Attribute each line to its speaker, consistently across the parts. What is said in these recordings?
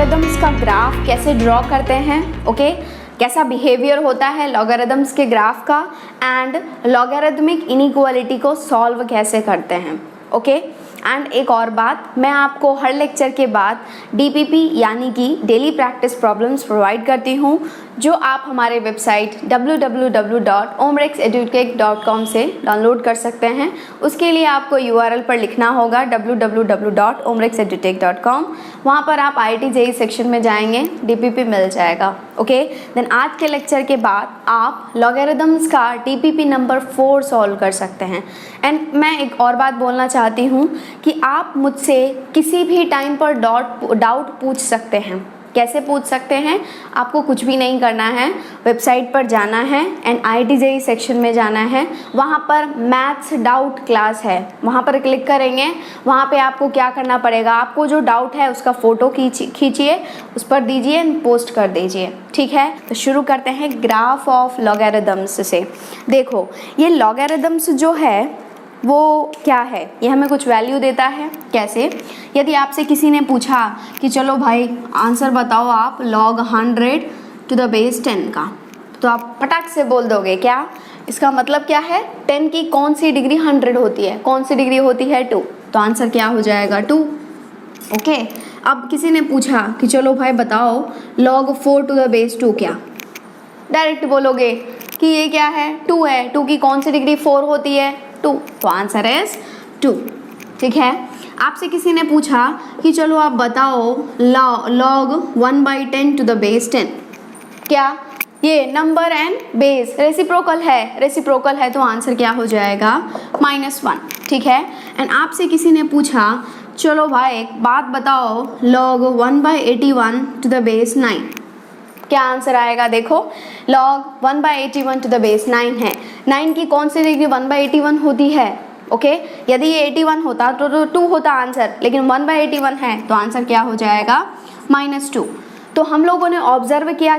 Speaker 1: Logarithms का graph कैसे draw करते हैं, ओके कैसा बिहेवियर होता है लॉगरिदम्स के ग्राफ का, एंड लॉगरिदमिक इनइक्वालिटी को सॉल्व कैसे करते हैं, ओके। एंड एक और बात, मैं आपको हर लेक्चर के बाद DPP यानी कि डेली प्रैक्टिस प्रॉब्लम्स प्रोवाइड करती हूँ, जो आप हमारे वेबसाइट www.omrexeducate.com से डाउनलोड कर सकते हैं। उसके लिए आपको URL पर लिखना होगा www.omrexeducate.com। वहाँ पर आप IIT JEE सेक्शन में जाएंगे, DPP मिल जाएगा, ओके। देन आज के लेक्चर के बाद आप लॉगरिदम्स का DPP नंबर 4 सॉल्व कर सकते हैं। एंड मैं एक और बात बोलना चाहती हूँ कि आप मुझसे किसी भी टाइम पर डाउट पूछ सकते हैं। कैसे पूछ सकते हैं? आपको कुछ भी नहीं करना है, वेबसाइट पर जाना है एंड IIT JEE सेक्शन में जाना है। वहाँ पर मैथ्स डाउट क्लास है, वहाँ पर क्लिक करेंगे। वहाँ पे आपको क्या करना पड़ेगा, आपको जो डाउट है उसका फ़ोटो खींचिए, उस पर दीजिए एंड पोस्ट कर दीजिए, ठीक है। तो शुरू करते हैं ग्राफ ऑफ लॉगरिदम्स से। देखो ये लॉगरिदम्स जो है वो क्या है, ये हमें कुछ वैल्यू देता है। कैसे? यदि आपसे किसी ने पूछा कि चलो भाई आंसर बताओ आप log 100 to the base 10 का, तो आप फटाक से बोल दोगे क्या? इसका मतलब क्या है? 10 की कौन सी डिग्री 100 होती है? कौन सी डिग्री होती है? 2। तो आंसर क्या हो जाएगा? 2, ओके। अब किसी ने पूछा कि चलो भाई बताओ log 4 to the base 2 क्या? डायरेक्ट बोलोगे कि ये क्या है? 2 है। 2 की कौन सी डिग्री 4 होती है? 2। तो आंसर इज 2, ठीक है। आपसे किसी ने पूछा कि चलो आप बताओ log 1/10 to the base 10 क्या? ये नंबर एंड बेस रेसिप्रोकल है, तो आंसर क्या हो जाएगा? -1, ठीक है। एंड आपसे किसी ने पूछा चलो भाई एक बात बताओ log 1/81 to the base 9 क्या आंसर आएगा? देखो log 1/81 to the base 9 है। 9 की कौन सी डिग्री 1/81 होती है? ओके यदि ये 81 होता तो 2 होता आंसर, लेकिन 1/81 है तो आंसर क्या हो जाएगा? -2। तो हम लोगों ने ऑब्जर्व किया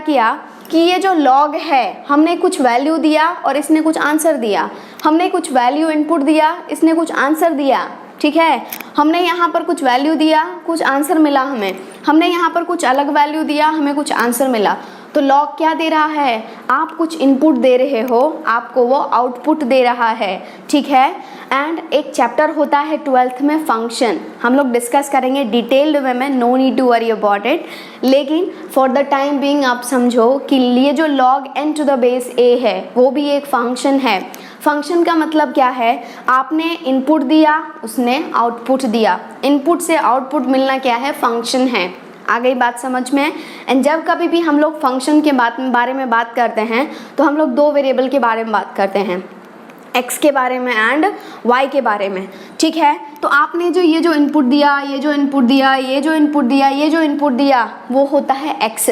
Speaker 1: कि ये जो log है, हमने कुछ वैल्यू दिया और इसने कुछ आंसर दिया, हमने कुछ वैल्यू इनपुट दिया, इसने कुछ आंसर दिया, ठीक है। हमने यहाँ पर कुछ वैल्यू दिया, कुछ आंसर मिला हमें, हमने यहाँ पर कुछ अलग वैल्यू दिया, हमें कुछ आंसर मिला। तो लॉग क्या दे रहा है? आप कुछ इनपुट दे रहे हो, आपको वो आउटपुट दे रहा है, ठीक है। एंड एक चैप्टर होता है 12th में फंक्शन, हम लोग डिस्कस करेंगे डिटेल्ड वे में, no need to worry about it. लेकिन फॉर द टाइम बीइंग आप समझो कि ये जो log n to the base a है वो भी एक फंक्शन है। फंक्शन का मतलब क्या है? आपने इनपुट दिया, उसने आउटपुट दिया, इनपुट से आउटपुट मिलना क्या है? फंक्शन है। आ गई बात समझ में? एंड जब कभी भी हम लोग फंक्शन के बारे में बात करते हैं तो हम लोग 2 वेरिएबल के बारे में बात करते हैं, x के बारे में एंड y के बारे में, ठीक है। तो आपने ये जो इनपुट दिया, ये जो इनपुट दिया, ये जो इनपुट दिया, ये जो इनपुट दिया, वो होता है x।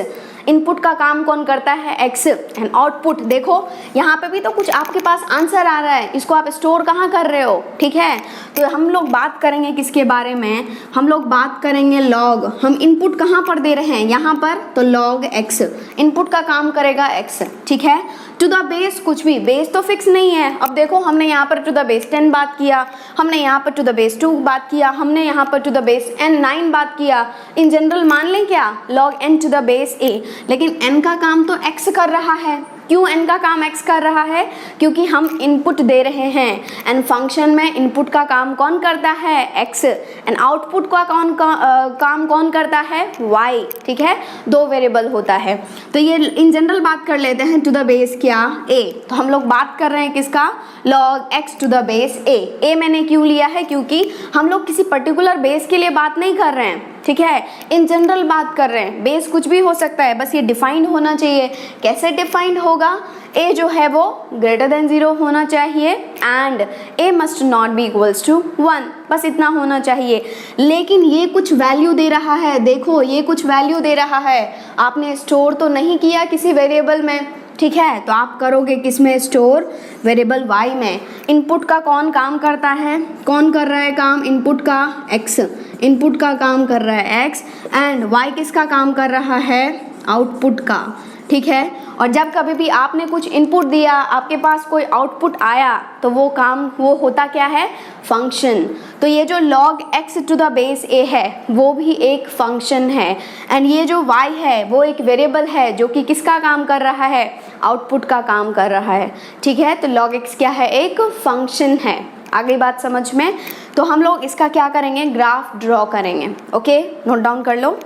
Speaker 1: इनपुट का काम कौन करता है? x। एंड आउटपुट देखो यहाँ पे भी तो कुछ आपके पास आंसर आ रहा है, इसको आप स्टोर कहाँ कर रहे हो, ठीक है। तो हम लोग बात करेंगे किसके बारे में? हम लोग बात करेंगे log। हम इनपुट कहाँ पर दे रहे हैं? यहाँ पर, तो log x इनपुट का काम करेगा x, ठीक है। टू द बेस कुछ भी, बेस तो फिक्स नहीं है। अब देखो हमने यहाँ पर टू द बेस 10 बात किया, हमने यहाँ पर टू द बेस 2 बात किया, हमने यहाँ पर टू द बेस n9 बात किया। इन जनरल मान लें क्या? log n to the base a, लेकिन n का काम तो x कर रहा है। क्यों n का काम x कर रहा है? क्योंकि हम इनपुट दे रहे हैं एंड फंक्शन में इनपुट का काम कौन करता है? x। एंड आउटपुट का काम कौन करता है? y, ठीक है। 2 वेरिएबल होता है। तो ये इन जनरल बात कर लेते हैं टू द बेस क्या? a। तो हम लोग बात कर रहे हैं किसका? log x to the base a। a मैंने क्यों लिया है? क्योंकि हम लोग किसी पर्टिकुलर बेस के लिए बात नहीं कर रहे हैं, ठीक है। इन जनरल बात कर रहे हैं, बेस कुछ भी हो सकता है, बस ये डिफाइंड होना चाहिए। कैसे डिफाइंड होगा? a जो है वो ग्रेटर देन 0 होना चाहिए and a must not be equals to 1, बस इतना होना चाहिए। लेकिन ये कुछ वैल्यू दे रहा है, देखो ये कुछ वैल्यू दे रहा है। आपने स्टोर तो नहीं किया किसी वेरिएबल में, ठीक है, तो आप करोगे किस में स्टोर? वेरिएबल y में। इनपुट का कौन काम करता है? कौन कर रहा है काम इनपुट का? x। इनपुट का काम कर रहा है x एंड y किसका काम कर रहा है? आउटपुट का। ठीक है। और जब कभी भी आपने कुछ इनपुट दिया, आपके पास कोई आउटपुट आया, तो वो होता क्या है, फंक्शन। तो ये जो log x to the base a है वो भी एक फंक्शन है, एंड ये जो y है वो एक वेरिएबल है जो कि किसका काम कर रहा है, आउटपुट का काम कर रहा है, ठीक है। तो log x क्या है, एक फंक्शन है। आगे बात समझ में, तो हम लोग इसका क्या करेंगे, ग्राफ ड्रॉ करेंगे। ओके, नोट डाउन कर लो।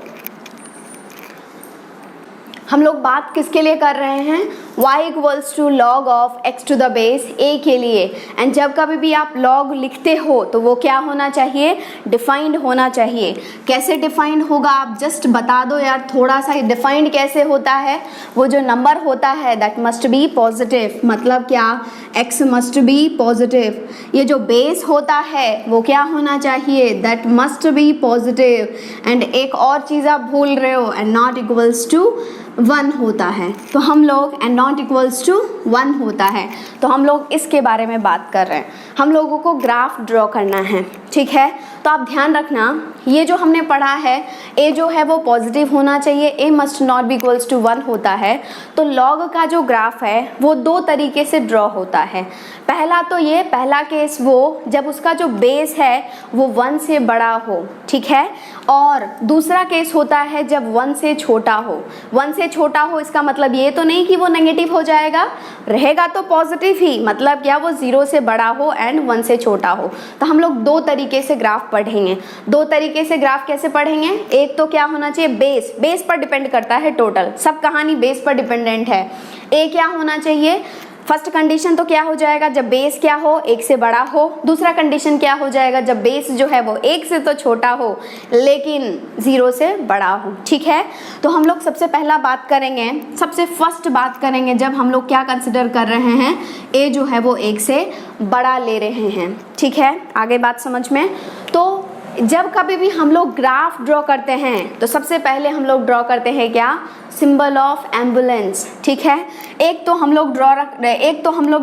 Speaker 1: हम लोग बात किसके लिए कर रहे हैं, y equals to log of x to the base a के लिए। एंड जब कभी भी आप log लिखते हो तो वो क्या होना चाहिए, डिफाइंड होना चाहिए। कैसे डिफाइंड होगा, आप जस्ट बता दो यार थोड़ा सा। डिफाइंड कैसे होता है, वो जो नंबर होता है दैट मस्ट बी पॉजिटिव, मतलब क्या, x मस्ट बी पॉजिटिव। ये जो बेस होता है वो क्या होना चाहिए, that must be positive. And एक और चीज़ आप भूल रहे हो, एंड नॉट इक्वल्स टू 1 होता है। तो हम लोग एंड नॉट इक्वल्स टू 1 होता है, तो हम लोग इसके बारे में बात कर रहे हैं। हम लोगों को ग्राफ ड्रॉ करना है, ठीक है। तो आप ध्यान रखना, ये जो हमने पढ़ा है a जो है वो पॉजिटिव होना चाहिए, a must not be equals to 1 होता है। तो log का जो ग्राफ है वो 2 तरीके से ड्रॉ होता है। पहला तो ये, पहला केस वो जब उसका जो बेस है वो 1 से बड़ा हो, ठीक है। और दूसरा केस होता है जब 1 से छोटा हो। 1 से छोटा हो इसका मतलब ये तो नहीं कि वो नेगेटिव हो जाएगा, रहेगा तो पॉजिटिव ही, मतलब क्या, वो 0 से बड़ा हो एंड 1 से छोटा हो। तो हम लोग 2 तरीके से ग्राफ पढ़ेंगे। 2 तरीके से ग्राफ कैसे पढ़ेंगे, एक तो क्या होना चाहिए, बेस पर डिपेंड करता है, टोटल सब कहानी बेस पर डिपेंडेंट है। ए क्या होना चाहिए, फर्स्ट कंडीशन तो क्या हो जाएगा, जब बेस क्या हो, 1 से बड़ा हो। दूसरा कंडीशन क्या हो जाएगा, जब बेस जो है वो 1 से तो छोटा हो लेकिन 0 से बड़ा हो, ठीक है। तो हम लोग सबसे पहला बात करेंगे, सबसे फर्स्ट बात करेंगे जब हम लोग क्या कंसिडर कर रहे हैं, a जो है वो 1 से बड़ा ले रहे हैं, ठीक है। आगे बात समझ में, तो जब कभी भी हम लोग ग्राफ ड्रॉ करते हैं तो सबसे पहले हम लोग ड्रॉ करते हैं क्या, सिंबल ऑफ एम्बुलेंस, ठीक है। एक तो हम लोग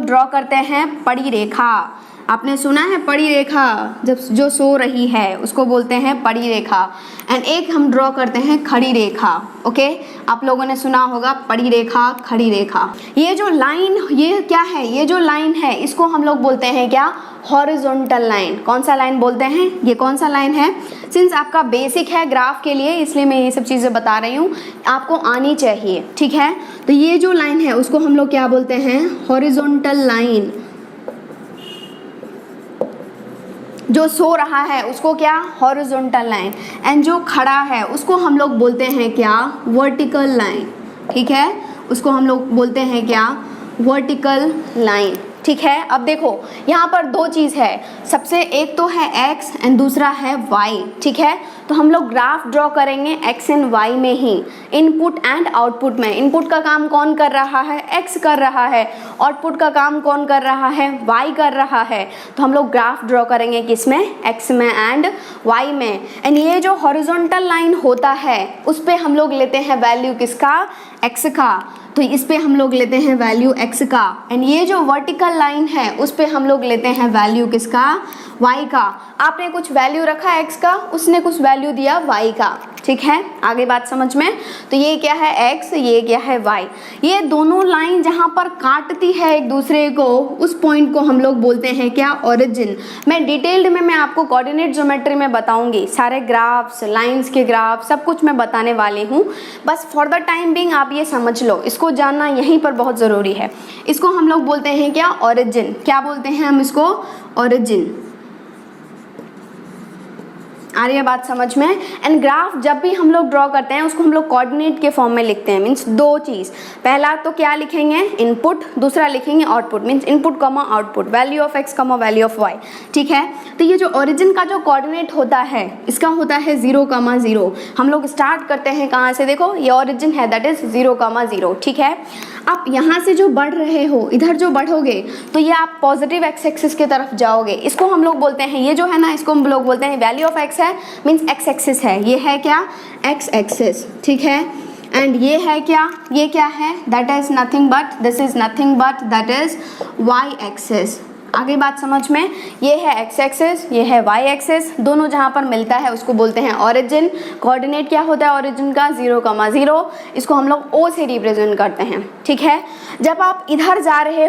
Speaker 1: ड्रॉ करते हैं पड़ी रेखा। आपने सुना है पड़ी रेखा, जब जो सो रही है उसको बोलते हैं पड़ी रेखा। एंड एक हम ड्रॉ करते हैं खड़ी रेखा। ओके, आप लोगों ने सुना होगा पड़ी रेखा, खड़ी रेखा। ये जो लाइन, ये क्या है, ये जो लाइन है इसको हम लोग बोलते हैं क्या, हॉरिजॉन्टल लाइन। कौन सा लाइन बोलते हैं, ये कौन सा लाइन है। सिंस आपका बेसिक है ग्राफ के लिए इसलिए मैं ये सब चीज़ें बता रही हूँ, आपको आनी चाहिए, ठीक है। तो ये जो लाइन है उसको हम लोग क्या बोलते हैं, हॉरिजॉन्टल लाइन। जो सो रहा है उसको क्या, हॉरिजॉन्टल लाइन। एंड जो खड़ा है उसको हम लोग बोलते हैं क्या, वर्टिकल लाइन, ठीक है। उसको हम लोग बोलते हैं क्या, वर्टिकल लाइन, ठीक है। अब देखो यहाँ पर 2 चीज़ है, सबसे एक तो है x एंड दूसरा है y, ठीक है। तो हम लोग ग्राफ ड्रॉ करेंगे x एंड y में ही, इनपुट एंड आउटपुट में। इनपुट का काम कौन कर रहा है, x कर रहा है, आउटपुट का काम कौन कर रहा है, y कर रहा है। तो हम लोग ग्राफ ड्रॉ करेंगे किसमें, x में एंड y में। एंड ये जो हॉरिजॉन्टल लाइन होता है उस पर हम लोग लेते हैं वैल्यू किसका, x का। तो इस पे हम लोग लेते हैं वैल्यू x का। एंड ये जो वर्टिकल लाइन है उस पे हम लोग लेते हैं वैल्यू किसका, y का। आपने कुछ वैल्यू रखा x का, उसने कुछ वैल्यू दिया y का, ठीक है। आगे बात समझ में, तो ये क्या है x, ये क्या है y। ये दोनों लाइन जहाँ पर काटती है एक दूसरे को, उस पॉइंट को हम लोग बोलते हैं क्या, ओरिजिन। मैं डिटेल्ड में मैं आपको कोऑर्डिनेट ज्योमेट्री में बताऊंगी, सारे ग्राफ्स, लाइंस के ग्राफ सब कुछ मैं बताने वाली हूँ। बस फॉर द टाइम बिंग आप ये समझ लो, इसको जानना यहीं पर बहुत ज़रूरी है। इसको हम लोग बोलते हैं क्या, ओरिजिन। क्या बोलते हैं हम इसको, ओरिजिन। आ रही है बात समझ में। एंड ग्राफ जब भी हम लोग ड्रॉ करते हैं उसको हम लोग कोऑर्डिनेट के फॉर्म में लिखते हैं। मीन्स 2 चीज़, पहला तो क्या लिखेंगे, इनपुट, दूसरा लिखेंगे output. Means input comma output, value of x comma value of y, ठीक है। तो ये जो ओरिजिन का जो कोऑर्डिनेट होता है इसका होता है 0,0। हम लोग स्टार्ट करते हैं कहाँ से, देखो ये ओरिजिन है दैट इज 0,0, ठीक है। आप यहाँ से जो बढ़ रहे हो, इधर जो बढ़ोगे तो ये आप पॉजिटिव x एक्सिस की तरफ जाओगे। इसको हम लोग बोलते हैं, ये जो है ना इसको हम लोग बोलते हैं वैल्यू ऑफ x है, मीन्स x एक्सिस है। ये है क्या, x एक्सिस, ठीक है। एंड ये है क्या, ये क्या है, that is nothing but, this is nothing but that is y axis. आगे बात समझ में, ये है एक्स एक्सिस, ये है वाई एक्सिस, दोनों जहाँ पर मिलता है उसको बोलते हैं ओरिजिन। कोऑर्डिनेट क्या होता है ओरिजिन का, 0,0, इसको हम लोग ओ से रिप्रेजेंट करते हैं, ठीक है। जब आप इधर जा रहे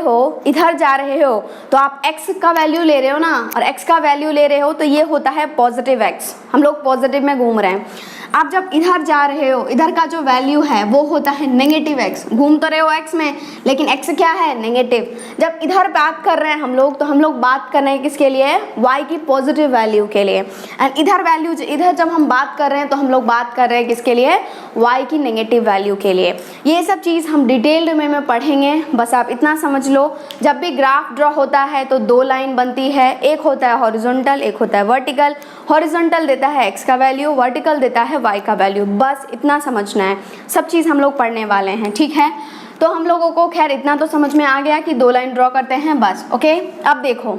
Speaker 1: हो तो आप x का वैल्यू ले रहे हो ना, और x का वैल्यू ले रहे हो तो ये होता है पॉजिटिव x, हम लोग पॉजिटिव में घूम रहे हैं। आप जब इधर जा रहे हो, इधर का जो वैल्यू है वो होता है नेगेटिव x, घूम तो रहे हो x में लेकिन x क्या है, नेगेटिव। जब इधर बात कर रहे हैं हम लोग, तो हम लोग बात कर रहे हैं किसके लिए, y की पॉजिटिव वैल्यू के लिए। एंड इधर जब हम बात कर रहे हैं तो हम लोग बात कर रहे हैं किसके लिए, y की नेगेटिव वैल्यू के लिए। ये सब चीज़ हम डिटेल्ड में पढ़ेंगे, बस आप इतना समझ लो। जब भी ग्राफ ड्रॉ होता है तो दो लाइन बनती है, एक होता है हॉरिजॉन्टल, एक होता है वर्टिकल। हॉरिजॉन्टल देता है x का वैल्यू, वर्टिकल देता है y का वैल्यू, बस इतना समझना है। सब चीज़ हम लोग पढ़ने वाले हैं, ठीक है। तो हम लोगों को खैर इतना तो समझ में आ गया कि दो लाइन ड्रॉ करते हैं बस, ओके। अब देखो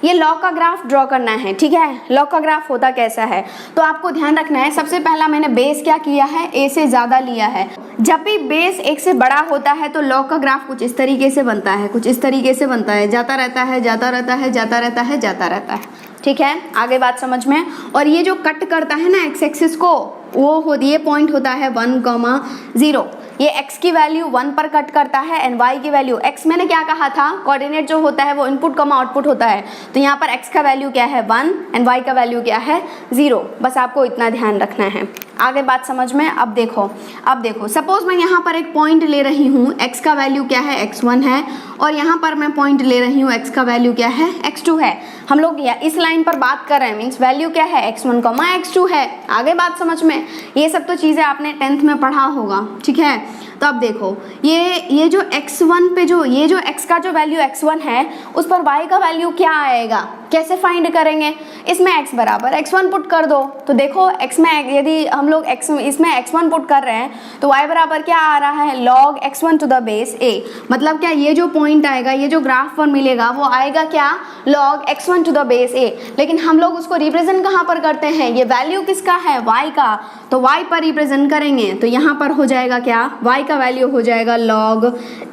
Speaker 1: ये लॉग का ग्राफ ड्रॉ करना है, ठीक है। लॉग का ग्राफ होता कैसा है तो आपको ध्यान रखना है। सबसे पहला मैंने बेस क्या किया है, a से ज़्यादा लिया है। जब भी बेस 1 से बड़ा होता है तो लॉग का ग्राफ कुछ इस तरीके से बनता है, कुछ इस तरीके से बनता है, जाता रहता है, जाता रहता है, जाता रहता है, जाता रहता है, ठीक है। आगे बात समझ में। और ये जो कट करता है ना एक्स एक्सिस को, वो ये पॉइंट होता है 1,0। ये x की वैल्यू 1 पर कट करता है एंड y की वैल्यू, x मैंने क्या कहा था, कोऑर्डिनेट जो होता है वो इनपुट कमा आउटपुट होता है, तो यहाँ पर x का वैल्यू क्या है 1 एंड y का वैल्यू क्या है 0। बस आपको इतना ध्यान रखना है। आगे बात समझ में। अब देखो सपोज मैं यहाँ पर एक पॉइंट ले रही हूँ, x का वैल्यू क्या है x1 है, और यहाँ पर मैं पॉइंट ले रही हूँ x का वैल्यू क्या है x2 है। हम लोग इस लाइन पर बात कर रहे हैं, मीन्स वैल्यू क्या है x1, x2 है। आगे बात समझ में। ये सब तो चीज़ें आपने 10th में पढ़ा होगा, ठीक है। तो अब देखो ये जो x1 पे ये जो x का जो वैल्यू x1 है उस पर y का वैल्यू क्या आएगा, कैसे फाइंड करेंगे। इसमें x बराबर x1 पुट कर दो, तो देखो x में यदि हम लोग इसमें x1 पुट कर रहे हैं तो y बराबर क्या आ रहा है, log x1 to the base a। मतलब क्या, ये जो पॉइंट आएगा, ये जो ग्राफ पर मिलेगा वो आएगा क्या, log x1 to the base a। लेकिन हम लोग उसको रिप्रेजेंट कहाँ पर करते हैं, ये वैल्यू किसका है, y का, तो y पर रिप्रेजेंट करेंगे तो यहाँ पर हो जाएगा क्या, y का वैल्यू हो जाएगा log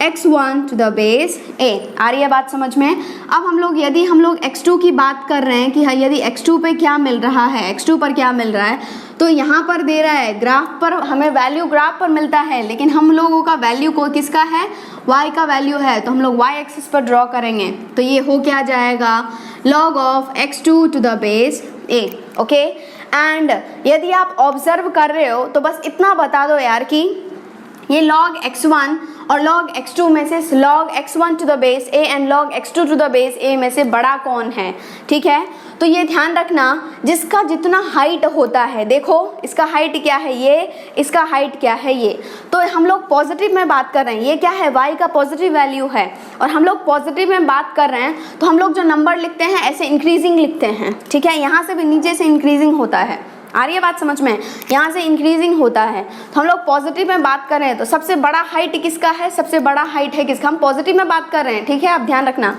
Speaker 1: x1 to the base a। आ रही है बात समझ में। अब यदि हम लोग x2 की बात कर रहे हैं कि यदि x2 पे क्या मिल रहा है, x2 पर क्या मिल रहा है, तो यहाँ पर दे रहा है ग्राफ पर, हमें वैल्यू ग्राफ पर मिलता है, लेकिन हम लोगों का वैल्यू को किसका है, y का वैल्यू है, तो हम लोग y एक्सिस पर ड्रॉ करेंगे तो ये हो क्या जाएगा, log of x2 to the base a, okay. And यदि आप ऑब्जर्व कर रहे हो तो बस इतना बता दो यार कि ये log x1 और log x2 में से log x1 to the base a and log x2 to the base a में से बड़ा कौन है, ठीक है। तो ये ध्यान रखना, जिसका जितना हाइट होता है, देखो इसका हाइट क्या है ये, इसका हाइट क्या है ये, तो हम लोग पॉजिटिव में बात कर रहे हैं, ये क्या है y का पॉजिटिव वैल्यू है, और हम लोग पॉजिटिव में बात कर रहे हैं तो हम लोग जो नंबर लिखते हैं ऐसे इंक्रीजिंग लिखते हैं, ठीक है। यहाँ से भी नीचे से इंक्रीजिंग होता है, आ रही है बात समझ में, यहाँ से इंक्रीजिंग होता है। तो हम लोग पॉजिटिव में बात कर रहे हैं तो सबसे बड़ा हाइट किसका है, सबसे बड़ा हाइट है किसका, हम पॉजिटिव में बात कर रहे हैं, ठीक है। आप ध्यान रखना,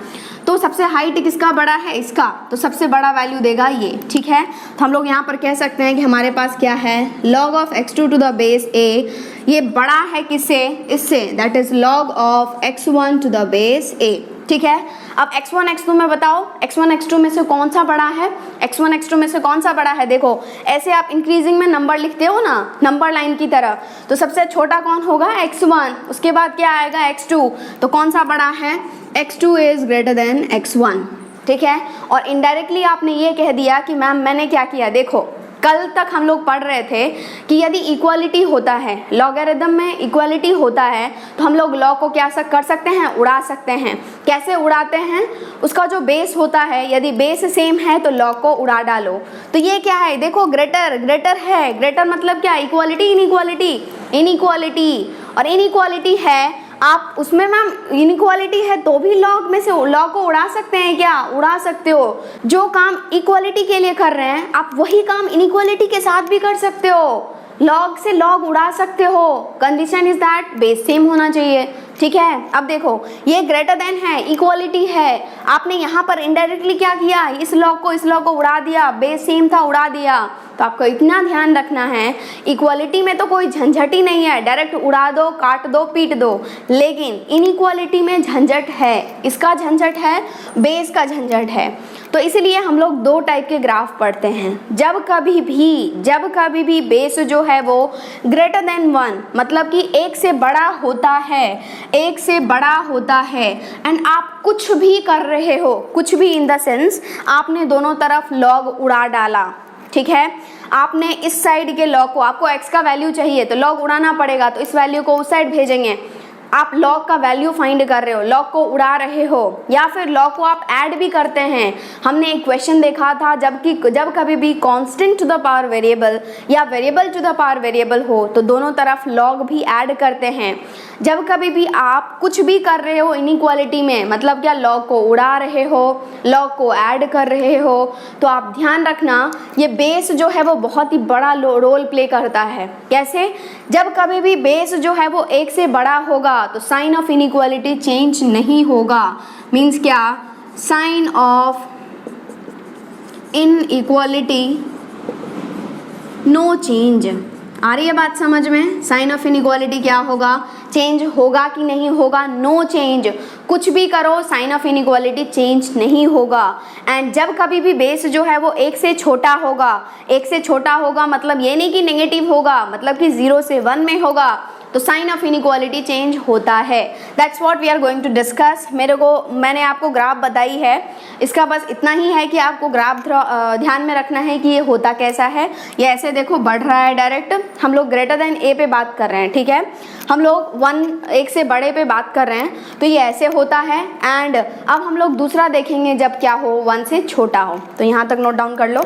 Speaker 1: तो सबसे हाइट किसका बड़ा है, इसका, तो सबसे बड़ा वैल्यू देगा ये, ठीक है। तो हम लोग यहाँ पर कह सकते हैं कि हमारे पास क्या है, log of x2 to the base a, ये बड़ा है किससे, इससे, that is log of x1 to the base a, ठीक है। अब x1 x2 में बताओ, x1 x2 में से कौन सा बड़ा है, x1 x2 में से कौन सा बड़ा है। देखो ऐसे आप इंक्रीजिंग में नंबर लिखते हो ना, नंबर लाइन की तरह, तो सबसे छोटा कौन होगा, x1, उसके बाद क्या आएगा x2, तो कौन सा बड़ा है, x2 is greater than x1, ठीक है। और इनडायरेक्टली आपने ये कह दिया कि मैम मैंने क्या किया, देखो कल तक हम लोग पढ़ रहे थे कि यदि इक्वालिटी होता है, लॉगरिथम में इक्वालिटी होता है तो हम लोग लॉग को क्या कर सकते हैं, उड़ा सकते हैं। कैसे उड़ाते हैं, उसका जो बेस होता है, यदि बेस सेम है तो लॉग को उड़ा डालो। तो ये क्या है, देखो ग्रेटर है, ग्रेटर मतलब क्या, इक्वालिटी इनइक्वालिटी, और इनइक्वालिटी है आप उसमें मैम इनइक्वालिटी है तो भी लॉग में से लॉग को उड़ा सकते हैं क्या, उड़ा सकते हो। जो काम इक्वालिटी के लिए कर रहे हैं आप वही काम इनइक्वालिटी के साथ भी कर सकते हो, लॉग से लॉग उड़ा सकते हो। Condition is that base same होना चाहिए, ठीक है। अब देखो ये ग्रेटर देन है, इक्वालिटी है, आपने यहाँ पर इनडायरेक्टली क्या किया, इस लॉग को उड़ा दिया, बेस सेम था उड़ा दिया। तो आपको इतना ध्यान रखना है, इक्वालिटी में तो कोई झंझट ही नहीं है, डायरेक्ट उड़ा दो, काट दो, पीट दो। लेकिन इनइक्वालिटी में झंझट है, इसका झंझट है, बेस का झंझट है। तो इसलिए हम लोग दो टाइप के ग्राफ पढ़ते हैं। जब कभी भी बेस जो है वो ग्रेटर देन 1, मतलब कि एक से बड़ा होता है, एंड आप कुछ भी कर रहे हो, कुछ भी इन द सेंस आपने दोनों तरफ लॉग उड़ा डाला, ठीक है। आपने इस साइड के लॉग को, आपको x का वैल्यू चाहिए तो लॉग उड़ाना पड़ेगा, तो इस वैल्यू को उस साइड भेजेंगे। आप लॉग का वैल्यू फाइंड कर रहे हो, लॉग को उड़ा रहे हो, या फिर लॉग को आप ऐड भी करते हैं। हमने एक क्वेश्चन देखा था, जब कभी भी constant to the power variable या variable to the power variable हो तो दोनों तरफ लॉग भी ऐड करते हैं। जब कभी भी आप कुछ भी कर रहे हो इनइक्वालिटी में, मतलब क्या, लॉग को उड़ा रहे हो, लॉग को ऐड कर रहे हो, तो आप ध्यान रखना ये बेस जो है वो बहुत ही बड़ा रोल प्ले करता है। कैसे? जब कभी भी बेस जो है वो एक से बड़ा होगा तो साइन ऑफ इनइक्वालिटी चेंज नहीं होगा। मीन्स क्या, sign of inequality no change. आ रही है बात समझ में? साइन ऑफ इनइक्वालिटी क्या होगा, चेंज होगा कि नहीं होगा? No change. कुछ भी करो साइन ऑफ इनइक्वालिटी चेंज नहीं होगा। एंड जब कभी भी बेस जो है वो एक से छोटा होगा मतलब ये नहीं कि नेगेटिव होगा, मतलब कि 0 से 1 में होगा, तो साइन ऑफ इनइक्वालिटी चेंज होता है। That's what we are going to discuss. मैंने आपको ग्राफ बताई है, इसका बस इतना ही है कि आपको ग्राफ ध्यान में रखना है कि ये होता कैसा है। ये ऐसे देखो बढ़ रहा है डायरेक्ट, हम लोग ग्रेटर देन ए पे बात कर रहे हैं, ठीक है। हम लोग 1 एक से बड़े पे बात कर रहे हैं, तो ये ऐसे होता है। एंड अब हम लोग दूसरा देखेंगे जब क्या हो, 1 से छोटा हो। तो यहाँ तक नोट डाउन कर लो,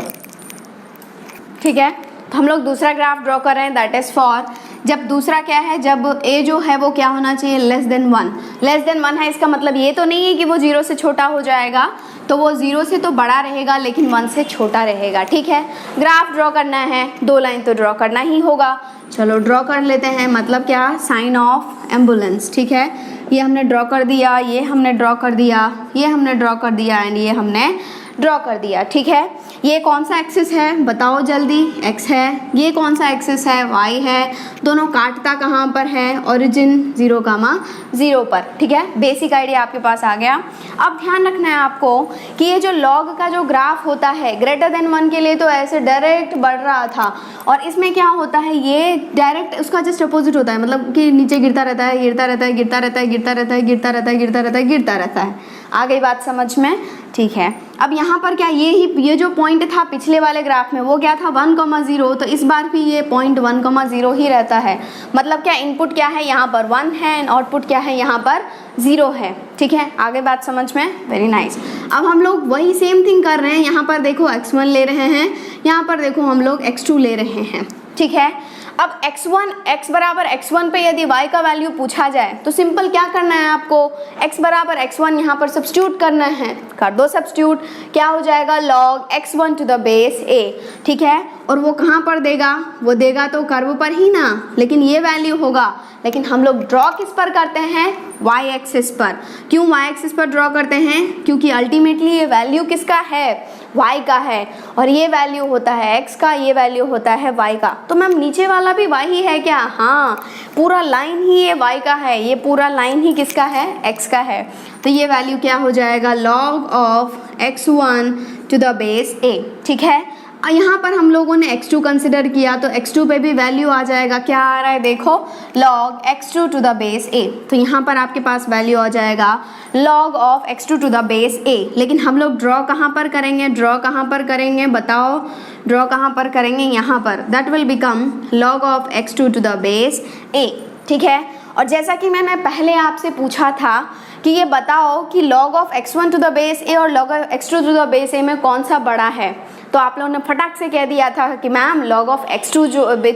Speaker 1: ठीक है। तो हम लोग दूसरा ग्राफ ड्रॉ कर रहे हैं, दैट इज फॉर जब दूसरा क्या है, जब a जो है वो क्या होना चाहिए, लेस देन 1 है। इसका मतलब ये तो नहीं है कि वो 0 से छोटा हो जाएगा, तो वो 0 से तो बड़ा रहेगा लेकिन 1 से छोटा रहेगा, ठीक है। ग्राफ ड्रॉ करना है, 2 लाइन तो ड्रॉ करना ही होगा। चलो ड्रॉ कर लेते हैं, मतलब क्या, साइन ऑफ एम्बुलेंस, ठीक है। ये हमने ड्रॉ कर दिया, ये हमने ड्रॉ कर दिया, ये हमने ड्रॉ कर दिया, एंड ये हमने ड्रॉ कर दिया, ठीक है। ये कौन सा एक्सिस है बताओ जल्दी, x है। ये कौन सा एक्सिस है, y है। दोनों काटता कहाँ पर है, ओरिजिन 0,0 पर, ठीक है। बेसिक आइडिया आपके पास आ गया। अब ध्यान रखना है आपको कि ये जो लॉग का जो ग्राफ होता है ग्रेटर देन 1 के लिए तो ऐसे डायरेक्ट बढ़ रहा था, और इसमें क्या होता है, ये डायरेक्ट उसका जस्ट अपोजिट होता है, मतलब कि नीचे गिरता रहता है, गिरता रहता है, गिरता रहता है, गिरता रहता है, गिरता रहता है, गिरता रहता है, गिरता रहता है। आ गई बात समझ में? ठीक है। अब यहाँ पर क्या, ये जो पॉइंट था पिछले वाले ग्राफ में वो क्या था, 1,0, तो इस बार भी ये पॉइंट 1,0 ही रहता है। मतलब क्या, इनपुट क्या है यहाँ पर 1 है, एंड आउटपुट क्या है यहाँ पर 0 है, ठीक है। आगे बात समझ में? Very nice. अब हम लोग वही सेम थिंग कर रहे हैं, यहाँ पर देखो x1 ले रहे हैं, यहाँ पर देखो हम लोग x2 ले रहे हैं, ठीक है। अब x बराबर x1 पे यदि y का वैल्यू पूछा जाए तो सिंपल क्या करना है आपको, x बराबर x1 यहाँ पर सब्स्टिट्यूट करना है, कर दो सब्स्टिट्यूट। क्या हो जाएगा, log x1 to the base a, ठीक है। और वो कहाँ पर देगा, वो देगा तो कर्व पर ही ना, लेकिन ये वैल्यू होगा। लेकिन हम लोग ड्रॉ किस पर करते हैं, y एक्सिस पर। क्यों y एक्सिस पर ड्रॉ करते हैं, क्योंकि अल्टीमेटली ये वैल्यू किसका है, y का है, और ये वैल्यू होता है x का, ये वैल्यू होता है y का। तो मैम नीचे वाला भी y ही है क्या, हाँ, पूरा लाइन ही ये y का है, ये पूरा लाइन ही किसका है, x का है। तो ये वैल्यू क्या हो जाएगा, log of x1 to the base a, ठीक है। यहाँ पर हम लोगों ने x2 कंसिडर किया, तो x2 पे भी वैल्यू आ जाएगा, क्या आ रहा है देखो, log x2 to the base a। तो यहाँ पर आपके पास वैल्यू आ जाएगा log of x2 to the base a। लेकिन हम लोग ड्रॉ कहाँ पर करेंगे, बताओ, ड्रॉ कहाँ पर करेंगे, यहाँ पर। That will become log of x2 to the base a, ठीक है। और जैसा कि मैंने पहले आपसे पूछा था कि ये बताओ कि log of x1 to the base a और log of x2 to the base a में कौन सा बड़ा है, तो आप लोगों ने फटाक से कह दिया था कि ma'am log of x2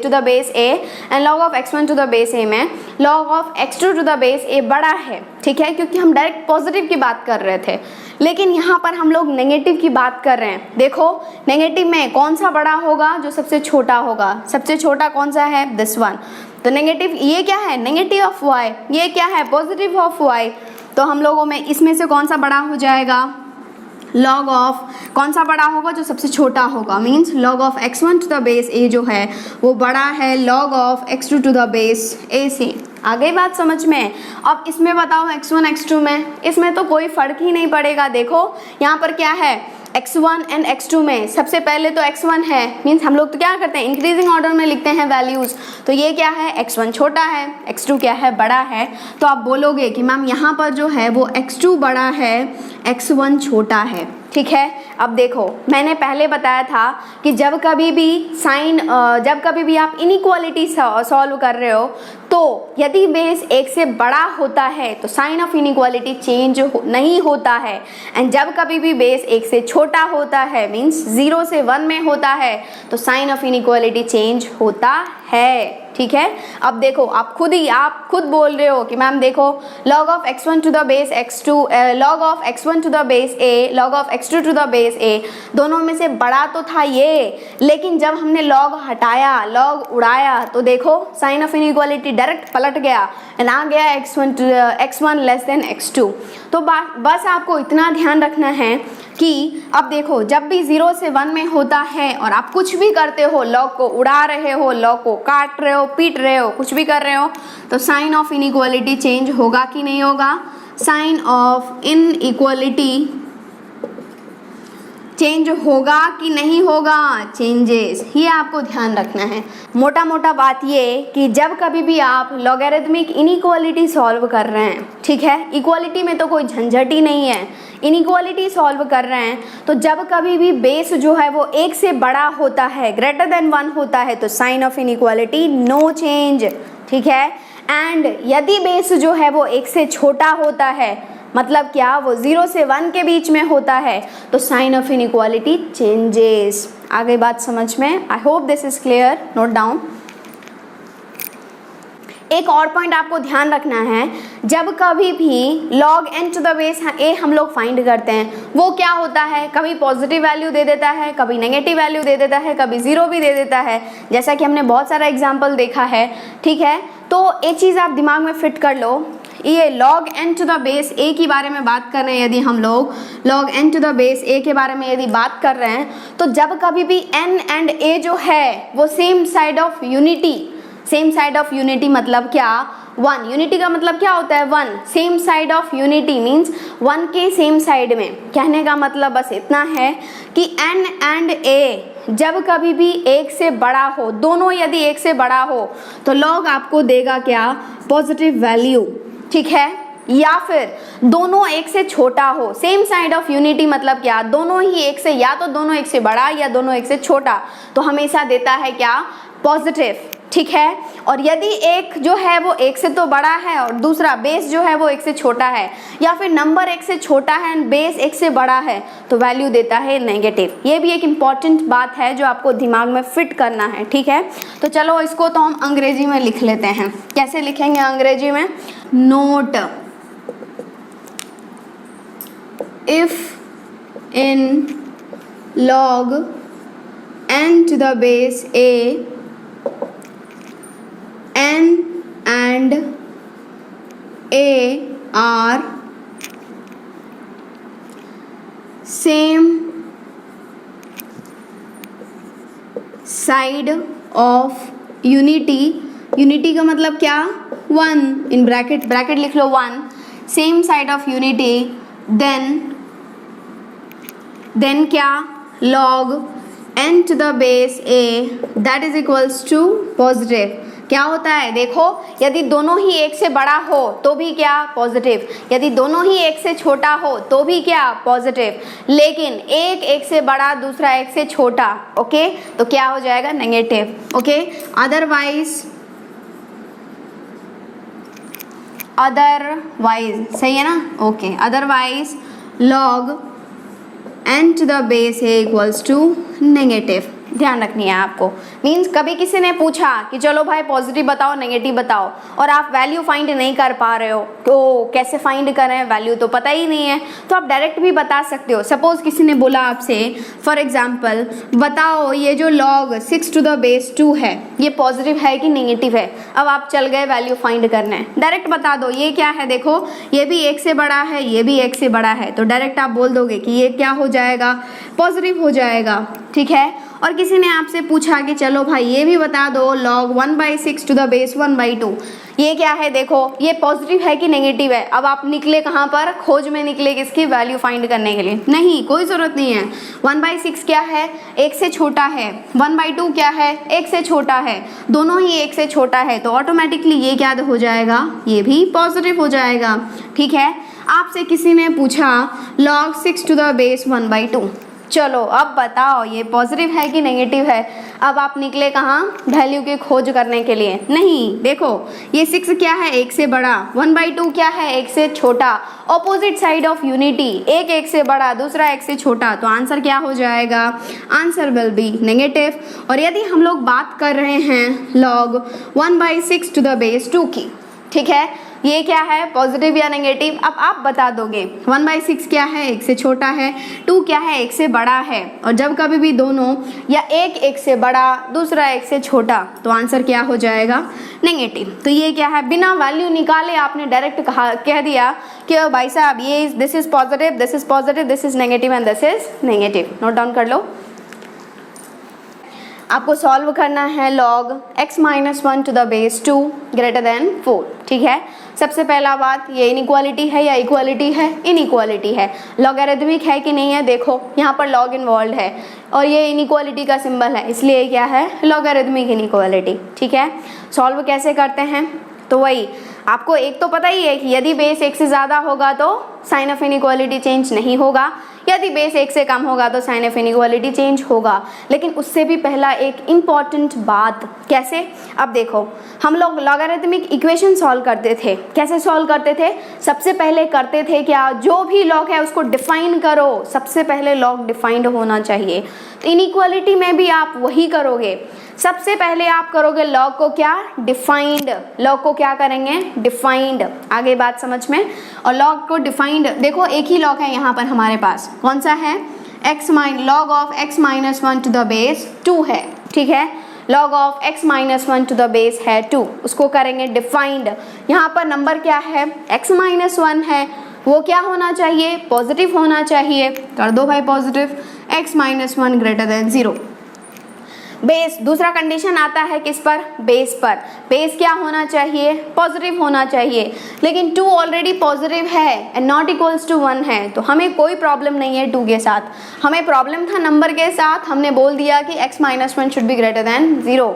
Speaker 1: to the base a and log of x1 to the base a में log of x2 to the base a बड़ा है, ठीक है, क्योंकि हम डायरेक्ट पॉजिटिव की बात कर रहे थे। लेकिन यहाँ पर हम लोग नेगेटिव की बात कर रहे हैं। देखो नेगेटिव में कौन सा बड़ा होगा, जो सबसे छोटा होगा। सबसे छोटा कौन सा है, दिस वन। तो नेगेटिव ये क्या है, नेगेटिव ऑफ वाई, ये क्या है, पॉजिटिव ऑफ वाई। तो हम लोगों में इसमें से कौन सा बड़ा हो जाएगा, लॉग ऑफ कौन सा बड़ा होगा, जो सबसे छोटा होगा, means log of x1 to the base a जो है वो बड़ा है log of x2 to the base a से। आ गई बात समझ में। अब इसमें बताओ x1 x2 में, इसमें तो कोई फर्क ही नहीं पड़ेगा। देखो यहाँ पर क्या है, x1 एंड x2 में सबसे पहले तो x1 है, मीन्स हम लोग तो क्या करते हैं, इंक्रीजिंग ऑर्डर में लिखते हैं वैल्यूज़। तो ये क्या है, x1 छोटा है, x2 क्या है, बड़ा है। तो आप बोलोगे कि मैम यहाँ पर जो है वो x2 बड़ा है, x1 छोटा है। ठीक है, अब देखो मैंने पहले बताया था कि जब कभी भी आप इनइक्वालिटी सॉल्व कर रहे हो तो यदि बेस एक से बड़ा होता है तो साइन ऑफ इनइक्वालिटी चेंज नहीं होता है, एंड जब कभी भी बेस एक से छोटा होता है, मीन्स 0 से 1 में होता है, तो साइन ऑफ इनइक्वालिटी चेंज होता है। ठीक है, अब देखो आप खुद बोल रहे हो कि मैम देखो log of x1 to the base x2, log of x1 to the base a, log of x2 to the base a, दोनों में से बड़ा तो था ये, लेकिन जब हमने log हटाया, log उड़ाया, तो देखो साइन ऑफ इनइक्वालिटी डायरेक्ट पलट गया एंड आ गया x1 लेस देन x2। तो बस आपको इतना ध्यान रखना है कि अब देखो जब भी 0 से 1 में होता है और आप कुछ भी करते हो, log को उड़ा रहे हो, log को काट रहे हो, पीट रहे हो, कुछ भी कर रहे हो, तो साइन ऑफ इनइक्वालिटी चेंज होगा कि नहीं होगा, साइन ऑफ इनइक्वालिटी चेंज होगा कि नहीं होगा, चेंजेस। ये आपको ध्यान रखना है। मोटा मोटा बात ये कि जब कभी भी आप लॉगरिथमिक इनइक्वालिटी सॉल्व कर रहे हैं, ठीक है, इक्वालिटी में तो कोई झंझट ही नहीं है, इनइक्वालिटी सॉल्व कर रहे हैं, तो जब कभी भी बेस जो है वो 1 से बड़ा होता है, ग्रेटर देन 1 होता है, तो sign of inequality no change. ठीक है, एंड यदि बेस जो है वो 1 से छोटा होता है, मतलब क्या, वो 0 से 1 के बीच में होता है, तो साइन ऑफ इनइक्वालिटी चेंजेस। आ गई बात समझ में। I hope this is clear, note down. एक और पॉइंट आपको ध्यान रखना है, जब कभी भी log n to the base a हम लोग फाइंड करते हैं, वो क्या होता है, कभी पॉजिटिव वैल्यू दे देता है, कभी नेगेटिव वैल्यू दे देता है, कभी 0 भी दे देता है, जैसा कि हमने बहुत सारा एग्जाम्पल देखा है। ठीक है, तो एक चीज़ आप दिमाग में फिट कर लो, ये log n to the base a के बारे में बात कर रहे हैं, यदि हम लोग log n to the base a के बारे में यदि बात कर रहे हैं, तो जब कभी भी n एंड a जो है वो सेम साइड ऑफ यूनिटी मतलब क्या, 1, यूनिटी का मतलब क्या होता है, 1, same side of unity means 1 के सेम साइड में। कहने का मतलब बस इतना है कि n एंड a जब कभी भी 1 से बड़ा हो, दोनों यदि 1 से बड़ा हो, तो log आपको देगा क्या, पॉजिटिव वैल्यू। ठीक है, या फिर दोनों 1 से छोटा हो, सेम साइड ऑफ यूनिटी मतलब क्या, दोनों ही 1 से, या तो दोनों 1 से बड़ा या दोनों 1 से छोटा, तो हमेशा देता है क्या, पॉजिटिव। ठीक है, और यदि एक जो है वो 1 से तो बड़ा है और दूसरा बेस जो है वो 1 से छोटा है, या फिर नंबर 1 से छोटा है एंड बेस 1 से बड़ा है, तो वैल्यू देता है नेगेटिव। ये भी एक इम्पॉर्टेंट बात है जो आपको दिमाग में फिट करना है। ठीक है, तो चलो इसको तो हम अंग्रेजी में लिख लेते हैं। कैसे लिखेंगे अंग्रेजी में, note, if in log n to the base a, n and a are same side of unity का मतलब क्या, 1, इन ब्रैकेट लिख लो 1, same side of unity, then क्या, log n to the base a that is equals to positive. क्या होता है, देखो यदि दोनों ही 1 से बड़ा हो तो भी क्या, पॉजिटिव, यदि दोनों ही 1 से छोटा हो तो भी क्या, पॉजिटिव, लेकिन एक 1 से बड़ा दूसरा 1 से छोटा, ओके, तो क्या हो जाएगा, नेगेटिव। ओके, अदरवाइज सही है ना, okay, otherwise log n to the base a equals to negative. ध्यान रखनी है आपको। मीन्स कभी किसी ने पूछा कि चलो भाई पॉजिटिव बताओ नेगेटिव बताओ, और आप वैल्यू फाइंड नहीं कर पा रहे हो, तो कैसे फाइंड करें, वैल्यू तो पता ही नहीं है, तो आप डायरेक्ट भी बता सकते हो। सपोज किसी ने बोला आपसे फॉर एग्जाम्पल बताओ ये जो log 6 to the base 2 है ये पॉजिटिव है कि नेगेटिव है। अब आप चल गए वैल्यू फाइंड करने, डायरेक्ट बता दो ये क्या है, देखो ये भी 1 से बड़ा है, ये भी 1 से बड़ा है, तो डायरेक्ट आप बोल दोगे कि ये क्या हो जाएगा, पॉजिटिव हो जाएगा। ठीक है। और किसी ने आपसे पूछा कि चलो भाई ये भी बता दो log 1/6 to the base 1/2 ये क्या है, देखो ये पॉजिटिव है कि नेगेटिव है। अब आप निकले कहाँ पर, खोज में निकले किसकी, वैल्यू फाइंड करने के लिए। नहीं, कोई ज़रूरत नहीं है। 1/6 क्या है, 1 से छोटा है। 1/2 क्या है, 1 से छोटा है। दोनों ही 1 से छोटा है, तो ऑटोमेटिकली ये क्या हो जाएगा, ये भी पॉजिटिव हो जाएगा। ठीक है। आपसे किसी ने पूछा log 6 to the base 1/2, चलो अब बताओ ये पॉजिटिव है कि नेगेटिव है। अब आप निकले कहाँ, वैल्यू की खोज करने के लिए। नहीं, देखो ये 6 क्या है, 1 से बड़ा, 1/2 क्या है, 1 से छोटा। ऑपोजिट साइड ऑफ यूनिटी, एक 1 से बड़ा दूसरा 1 से छोटा, तो आंसर क्या हो जाएगा, आंसर विल बी नेगेटिव। और यदि हम लोग बात कर रहे हैं log 1/6 to the base 2 की, ठीक है, ये क्या है, पॉजिटिव या नेगेटिव, अब आप बता दोगे। 1/6 क्या है, 1 से छोटा है, 2 क्या है, 1 से बड़ा है। और जब कभी भी दोनों या एक 1 से बड़ा दूसरा 1 से छोटा, तो आंसर क्या हो जाएगा, नेगेटिव। तो ये क्या है, बिना वैल्यू निकाले आपने डायरेक्ट कह दिया कि भाई साहब ये this is positive, this is positive, this is negative and this is negative. Note down कर लो। आपको सॉल्व करना है log x - 1 to the base 2 greater than 4। ठीक है। सबसे पहला बात, ये इनइक्वालिटी है या इक्वालिटी है, इनइक्वालिटी है। लॉगरिथमिक है कि नहीं है, देखो यहाँ पर log इन्वॉल्व है और ये इनइक्वालिटी का सिंबल है, इसलिए क्या है, लॉगरिथमिक इनइक्वालिटी। ठीक है। सॉल्व कैसे करते हैं, तो वही आपको एक तो पता ही है कि यदि बेस 1 से ज़्यादा होगा तो साइन ऑफ इनइक्वालिटी चेंज नहीं होगा, यदि बेस 1 से कम होगा तो साइन ऑफ इनइक्वालिटी चेंज होगा। लेकिन उससे भी पहला एक इम्पॉर्टेंट बात, कैसे, अब देखो हम लोग लॉगरिथमिक इक्वेशन सॉल्व करते थे, कैसे सॉल्व करते थे, सबसे पहले करते थे क्या, जो भी लॉग है उसको डिफाइन करो, सबसे पहले लॉग डिफाइंड होना चाहिए। तो इनइक्वालिटी में भी आप वही करोगे, सबसे पहले आप करोगे लॉग को क्या, डिफाइंड। लॉग को क्या करेंगे, डिफाइंड। आगे बात समझ में। और लॉग को डिफाइंड, देखो एक ही लॉग है यहाँ पर हमारे पास, कौन सा है, log of x - 1 to the base 2 है। ठीक है। log of x - 1 to the base है 2, उसको करेंगे डिफाइंड। यहाँ पर नंबर क्या है, x - 1 है, वो क्या होना चाहिए, पॉजिटिव होना चाहिए। कर दो भाई positive, x - 1 greater than 0। Base, दूसरा कंडीशन आता है किस पर, बेस पर। बेस क्या होना चाहिए, पॉजिटिव होना चाहिए। लेकिन 2 ऑलरेडी पॉजिटिव है एंड नॉट इक्वल्स टू 1 है, तो हमें कोई प्रॉब्लम नहीं है 2 के साथ। हमें प्रॉब्लम था नंबर के साथ, हमने बोल दिया कि x - 1 should be greater than 0।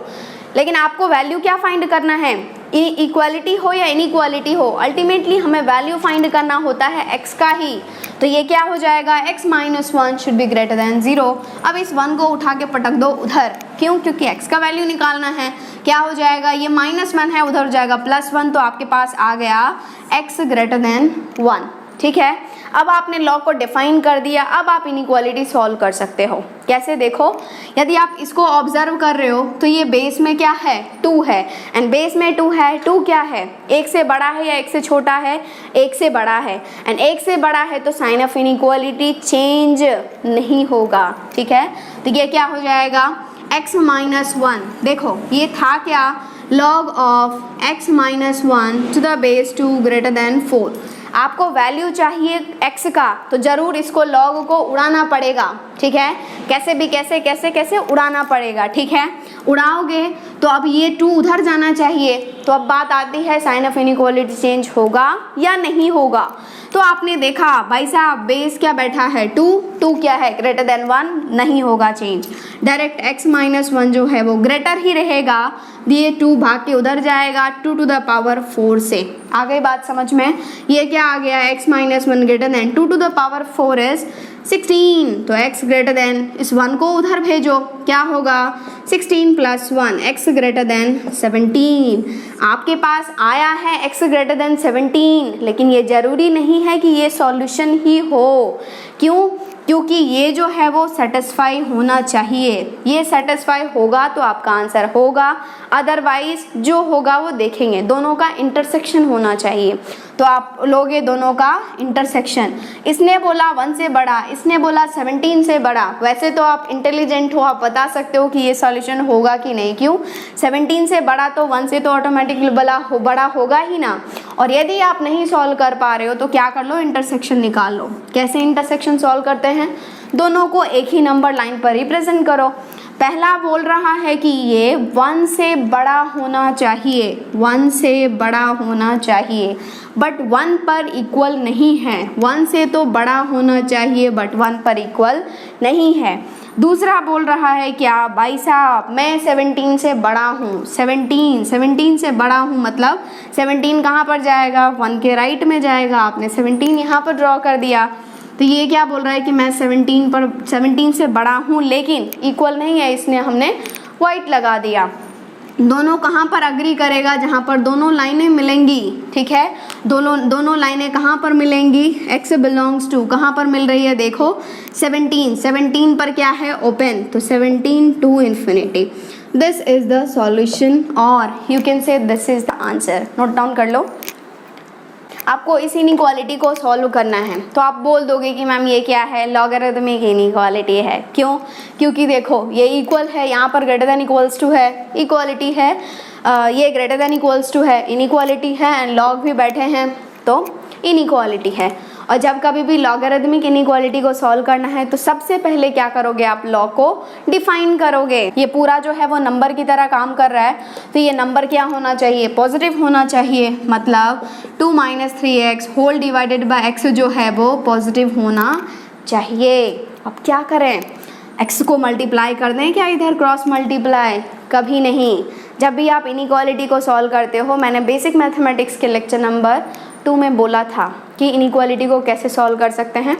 Speaker 1: लेकिन आपको वैल्यू क्या फाइंड करना है, इक्वालिटी हो या इनइक्वालिटी हो, अल्टीमेटली हमें वैल्यू फाइंड करना होता है x का ही। तो ये क्या हो जाएगा, x - 1 should be greater than 0। अब इस 1 को उठा के पटक दो उधर, क्यों, क्योंकि x का वैल्यू निकालना है। क्या हो जाएगा, ये -1 है, उधर हो जाएगा +1, तो आपके पास आ गया x ग्रेटर देन 1। ठीक है। अब आपने लॉग को डिफाइन कर दिया, अब आप इनइक्वालिटी सॉल्व कर सकते हो। कैसे, देखो यदि आप इसको ऑब्जर्व कर रहे हो तो ये बेस में क्या है, 2 है, एंड बेस में 2 है, 2 क्या है, 1 से बड़ा है या 1 से छोटा है, 1 से बड़ा है, एंड 1 से बड़ा है तो साइन ऑफ इनइक्वालिटी चेंज नहीं होगा। ठीक है। तो ये क्या हो जाएगा, x - 1, देखो ये था क्या, log of x - 1 to the base 2 greater than 4। आपको वैल्यू चाहिए x का, तो ज़रूर इसको log को उड़ाना पड़ेगा। ठीक है। कैसे भी कैसे उड़ाना पड़ेगा। ठीक है। उड़ाओगे तो अब ये 2 उधर जाना चाहिए, तो अब बात आती है साइन ऑफ इनइक्वालिटी चेंज होगा या नहीं होगा। तो आपने देखा भाई साहब बेस क्या बैठा है, 2 क्या है, ग्रेटर देन 1, नहीं होगा चेंज। डायरेक्ट x - 1 जो है वो ग्रेटर ही रहेगा, ये 2 भाग के उधर जाएगा 2 to the power 4 से। आ गई बात समझ में। ये क्या आ गया, x - 1 greater than 2 to the power 4 is 16, तो x ग्रेटर देन, इस 1 को उधर भेजो, क्या होगा, 16 + 1 x ग्रेटर देन 17। आपके पास आया है x ग्रेटर देन 17, लेकिन ये ज़रूरी नहीं है कि ये सॉल्यूशन ही हो। क्यों, क्योंकि ये जो है वो सेटिस्फाई होना चाहिए, ये सेटिस्फाई होगा तो आपका आंसर होगा, अदरवाइज जो होगा वो देखेंगे। दोनों का इंटरसेक्शन होना चाहिए, तो आप लोगे दोनों का इंटरसेक्शन। इसने बोला 1 से बड़ा, इसने बोला 17 से बड़ा। वैसे तो आप इंटेलिजेंट हो, आप बता सकते हो कि ये सॉल्यूशन होगा कि नहीं। क्यों? 17 से बड़ा तो 1 से तो ऑटोमेटिकली बड़ा होगा ही ना। और यदि आप नहीं सॉल्व कर पा रहे हो तो क्या कर लो, इंटरसेक्शन निकाल लो। कैसे इंटरसेक्शन सॉल्व करते हैं? दोनों को एक ही नंबर लाइन पर रिप्रेजेंट करो। पहला बोल रहा है कि ये 1 से बड़ा होना चाहिए, 1 से बड़ा होना चाहिए, बट 1 पर इक्वल नहीं है। 1 से तो बड़ा होना चाहिए बट 1 पर इक्वल नहीं है। दूसरा बोल रहा है क्या, भाई साहब मैं 17 से बड़ा हूँ। 17 से बड़ा हूँ मतलब 17 कहाँ पर जाएगा, 1 के राइट में जाएगा। आपने 17 यहाँ पर ड्रॉ कर दिया, तो ये क्या बोल रहा है कि मैं 17 से बड़ा हूँ लेकिन इक्वल नहीं है, इसने हमने वाइट लगा दिया। दोनों कहाँ पर अग्री करेगा, जहाँ पर दोनों लाइनें मिलेंगी। ठीक है, दोनों लाइनें कहाँ पर मिलेंगी, x बिलोंग्स टू कहाँ पर मिल रही है, देखो 17 पर क्या है, ओपन, तो 17 to infinity. This is the solution और you can say this is the answer. Note down कर लो। आपको इस इनइक्वालिटी को सॉल्व करना है, तो आप बोल दोगे कि मैम ये क्या है, लॉगरिथमिक इनइक्वालिटी है। क्यों? क्योंकि देखो ये इक्वल है, यहाँ पर ग्रेटर देन इक्वल्स टू है, इक्वालिटी है, ये ग्रेटर देन इक्वल्स टू है, इनइक्वालिटी है, एंड लॉग भी बैठे हैं तो इनइक्वालिटी है। और जब कभी भी लॉगरिथमिक इनइक्वालिटी को सॉल्व करना है तो सबसे पहले क्या करोगे, आप लॉग को डिफाइन करोगे। ये पूरा जो है वो नंबर की तरह काम कर रहा है, तो ये नंबर क्या होना चाहिए, पॉजिटिव होना चाहिए। मतलब 2 - 3x whole divided by x जो है वो पॉजिटिव होना चाहिए। अब क्या करें, x को मल्टीप्लाई कर दें क्या, इधर क्रॉस मल्टीप्लाई? कभी नहीं। जब भी आप इनइक्वालिटी को सॉल्व करते हो, मैंने बेसिक मैथमेटिक्स के लेक्चर नंबर 2 में बोला था कि इनइक्वालिटी को कैसे सॉल्व कर सकते हैं।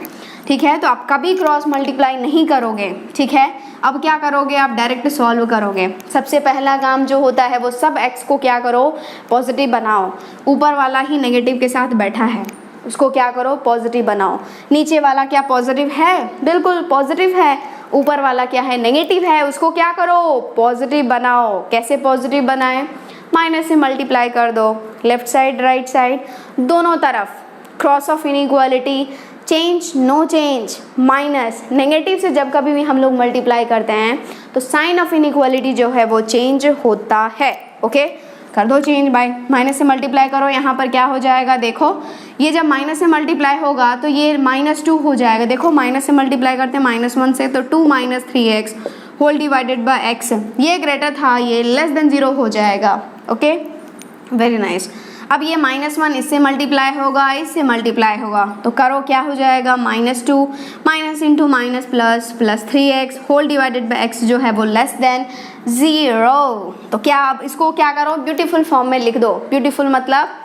Speaker 1: ठीक है, तो आप कभी क्रॉस मल्टीप्लाई नहीं करोगे। ठीक है, अब क्या करोगे, आप डायरेक्ट सॉल्व करोगे। सबसे पहला काम जो होता है वो सब x को क्या करो, पॉजिटिव बनाओ। ऊपर वाला ही नेगेटिव के साथ बैठा है, उसको क्या करो, पॉजिटिव बनाओ। नीचे वाला क्या पॉजिटिव है, बिल्कुल पॉजिटिव है। ऊपर वाला क्या है, नेगेटिव है, उसको क्या करो, पॉजिटिव बनाओ। कैसे पॉजिटिव बनाएं, माइनस से मल्टीप्लाई कर दो, लेफ्ट साइड राइट साइड दोनों तरफ। Cross of inequality, change no change, minus. Negative से जब कभी भी हम लोग मल्टीप्लाई करते हैं तो साइन ऑफ इनइक्वालिटी जो है वो चेंज होता है। ओके, कर दो चेंज बाय माइनस से मल्टीप्लाई करो। यहाँ पर क्या हो जाएगा, देखो ये जब माइनस से मल्टीप्लाई होगा तो ये -2 हो जाएगा। देखो माइनस से मल्टीप्लाई करते हैं -1 से, तो 2 - 3x whole divided by x, ये ग्रेटर था, ये लेस देन 0 हो जाएगा। Okay, very nice. अब ये -1 इससे मल्टीप्लाई होगा, इससे मल्टीप्लाई होगा, तो करो क्या हो जाएगा, -2 minus into minus plus 3x whole divided by x जो है वो लेस देन 0। तो क्या आप इसको क्या करो, ब्यूटीफुल फॉर्म में लिख दो। ब्यूटीफुल मतलब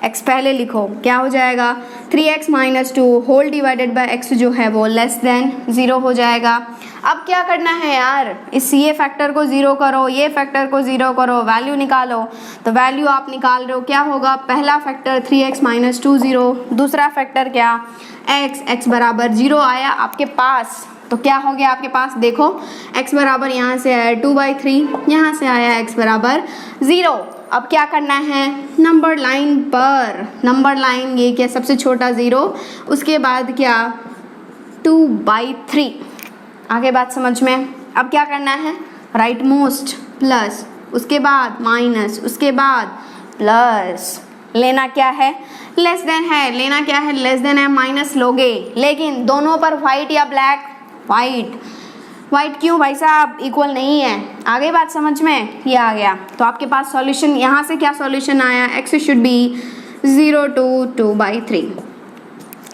Speaker 1: x पहले लिखो, क्या हो जाएगा, 3x - 2 whole divided by x जो है वो लेस देन 0 हो जाएगा। अब क्या करना है यार, इस ये फैक्टर को 0 करो, ये फैक्टर को 0 करो, वैल्यू निकालो। तो वैल्यू आप निकाल रहे हो, क्या होगा, पहला फैक्टर 3x - 2 0, दूसरा फैक्टर क्या, x बराबर 0 आया आपके पास। तो क्या हो गया आपके पास, देखो x बराबर यहाँ से आया 2/3, यहाँ से आया x बराबर 0। अब क्या करना है, नंबर लाइन पर, नंबर लाइन ये क्या, सबसे छोटा 0, उसके बाद क्या 2/3। आगे बात समझ में। अब क्या करना है, राइट मोस्ट प्लस, उसके बाद माइनस, उसके बाद प्लस। लेना क्या है, लेस देन है, लेना क्या है, लेस देन है, माइनस लोगे। लेकिन दोनों पर व्हाइट या ब्लैक, व्हाइट। व्हाइट क्यों भाई साहब, इक्वल नहीं है। आगे बात समझ में, ये आ गया। तो आपके पास सॉल्यूशन, यहाँ से क्या सॉल्यूशन आया, x शुड बी 0 to 2/3।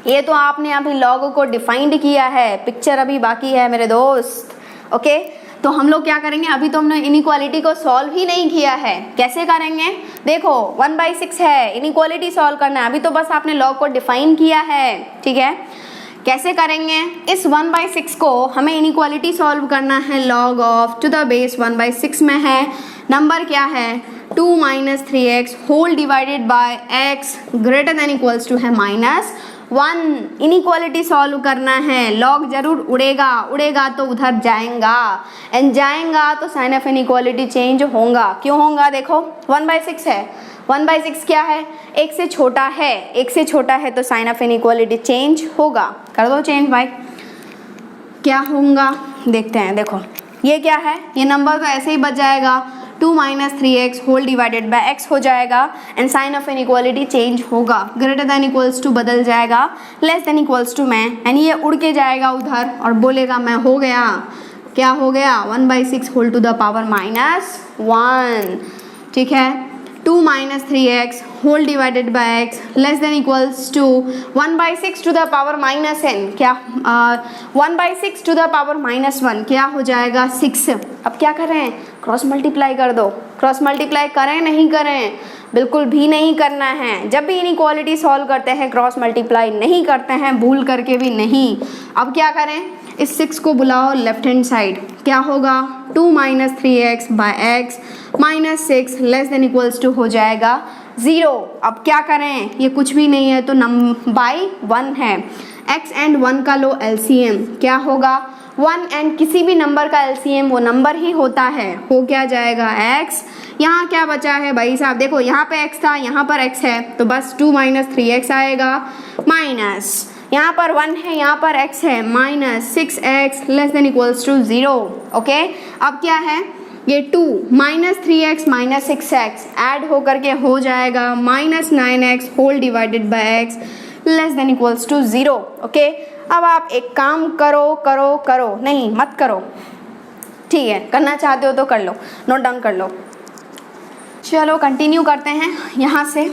Speaker 1: ये तो आपने अभी लॉग को डिफाइंड किया है, पिक्चर अभी बाकी है मेरे दोस्त। ओके, तो हम लोग क्या करेंगे, अभी तो हमने इनइक्वालिटी को सॉल्व ही नहीं किया है। कैसे करेंगे, देखो 1/6 है, इनइक्वालिटी सॉल्व करना है, अभी तो बस आपने लॉग को डिफाइन किया है। ठीक है, कैसे करेंगे, इस 1/6 को हमें इनइक्वालिटी सॉल्व करना है। log of to the base 1/6 में है, नंबर क्या है 2 - 3x whole divided by x greater than equals to है 1 इनइक्वालिटी सॉल्व करना है, लॉग जरूर उड़ेगा, उड़ेगा तो उधर जाएगा, एंड जाएगा तो साइन ऑफ इनइक्वालिटी चेंज होगा। क्यों होगा? देखो 1/6 है, 1/6 क्या है? 1 से छोटा है, 1 से छोटा है तो साइन ऑफ इनइक्वालिटी चेंज होगा। कर दो चेंज भाई, क्या होगा देखते हैं। देखो ये क्या है, ये नंबर तो ऐसे ही बच जाएगा, 2 - 3x whole divided by x हो जाएगा, and sign of inequality change होगा, ग्रेटर देन इक्वल्स टू बदल जाएगा लेस देन इक्वल्स टू में, एंड ये उड़ के जाएगा उधर और बोलेगा मैं हो गया, क्या हो गया? 1/6 होल टू द पावर -1, ठीक है। 2 - 3x whole divided by x less than equals to 1/6 to the power -n, क्या 1/6 टू द पावर -1 क्या हो जाएगा? 6। अब क्या करें? क्रॉस मल्टीप्लाई कर दो। क्रॉस मल्टीप्लाई करें नहीं करें? बिल्कुल भी नहीं करना है। जब भी इनइक्वालिटी सॉल्व करते हैं क्रॉस मल्टीप्लाई नहीं करते हैं, भूल करके भी नहीं। अब क्या करें? इस 6 को बुलाओ लेफ्ट हैंड साइड, क्या होगा? 2 - 3x by x -6 less than equals to हो जाएगा 0। अब क्या करें? ये कुछ भी नहीं है तो बाई 1 है, x एंड 1 का लो एलसीएम, क्या होगा? 1 एंड किसी भी नंबर का एलसीएम वो नंबर ही होता है, हो क्या जाएगा? x। यहाँ क्या बचा है भाई साहब? देखो यहाँ पे x था, यहाँ पर x है, तो बस 2 - 3x आएगा, माइनस यहाँ पर 1 है, यहाँ पर x है, -6x less than equals to 0। Okay, अब क्या है? ये 2 - 3x -6x ऐड होकर के हो जाएगा -9x whole divided by x less than equals to 0। Okay, अब आप एक काम करो, करो करो नहीं मत करो, ठीक है, करना चाहते हो तो कर लो, नोट डाउन कर लो। चलो कंटिन्यू करते हैं यहाँ से।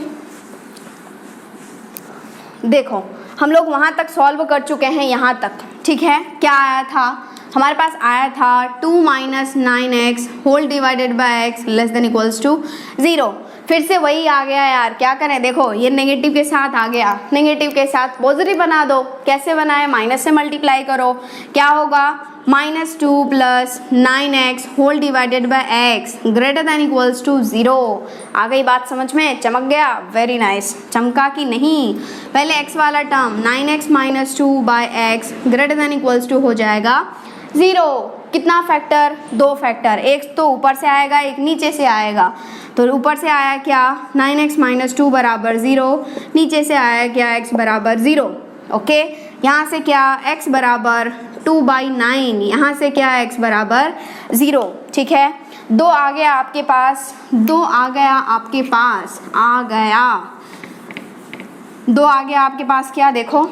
Speaker 1: देखो हम लोग वहाँ तक सॉल्व कर चुके हैं, यहाँ तक, ठीक है। क्या आया था हमारे पास? आया था 2 - 9x whole divided by x less than equals to 0। फिर से वही आ गया यार, क्या करें? देखो ये नेगेटिव के साथ आ गया, नेगेटिव के साथ पॉजिटिव बना दो। कैसे बनाए? माइनस से मल्टीप्लाई करो, क्या होगा? -2 + 9x whole divided by x greater than equals to 0। आ गई बात समझ में? चमक गया? Very nice. चमका कि नहीं? पहले x वाला term 9x - 2 by x greater than equals to हो जाएगा 0। कितना फैक्टर? 2 फैक्टर, एक तो ऊपर से आएगा, एक नीचे से आएगा। तो ऊपर से आया क्या? 9x - 2 बराबर 0, नीचे से आया क्या? x बराबर 0। ओके, यहाँ से क्या? x बराबर 2/9, यहाँ से क्या? x बराबर 0, ठीक है। 2 आ गया आपके पास, 2 आ गया आपके पास, आ गया 2 आ गया आपके पास। क्या देखो,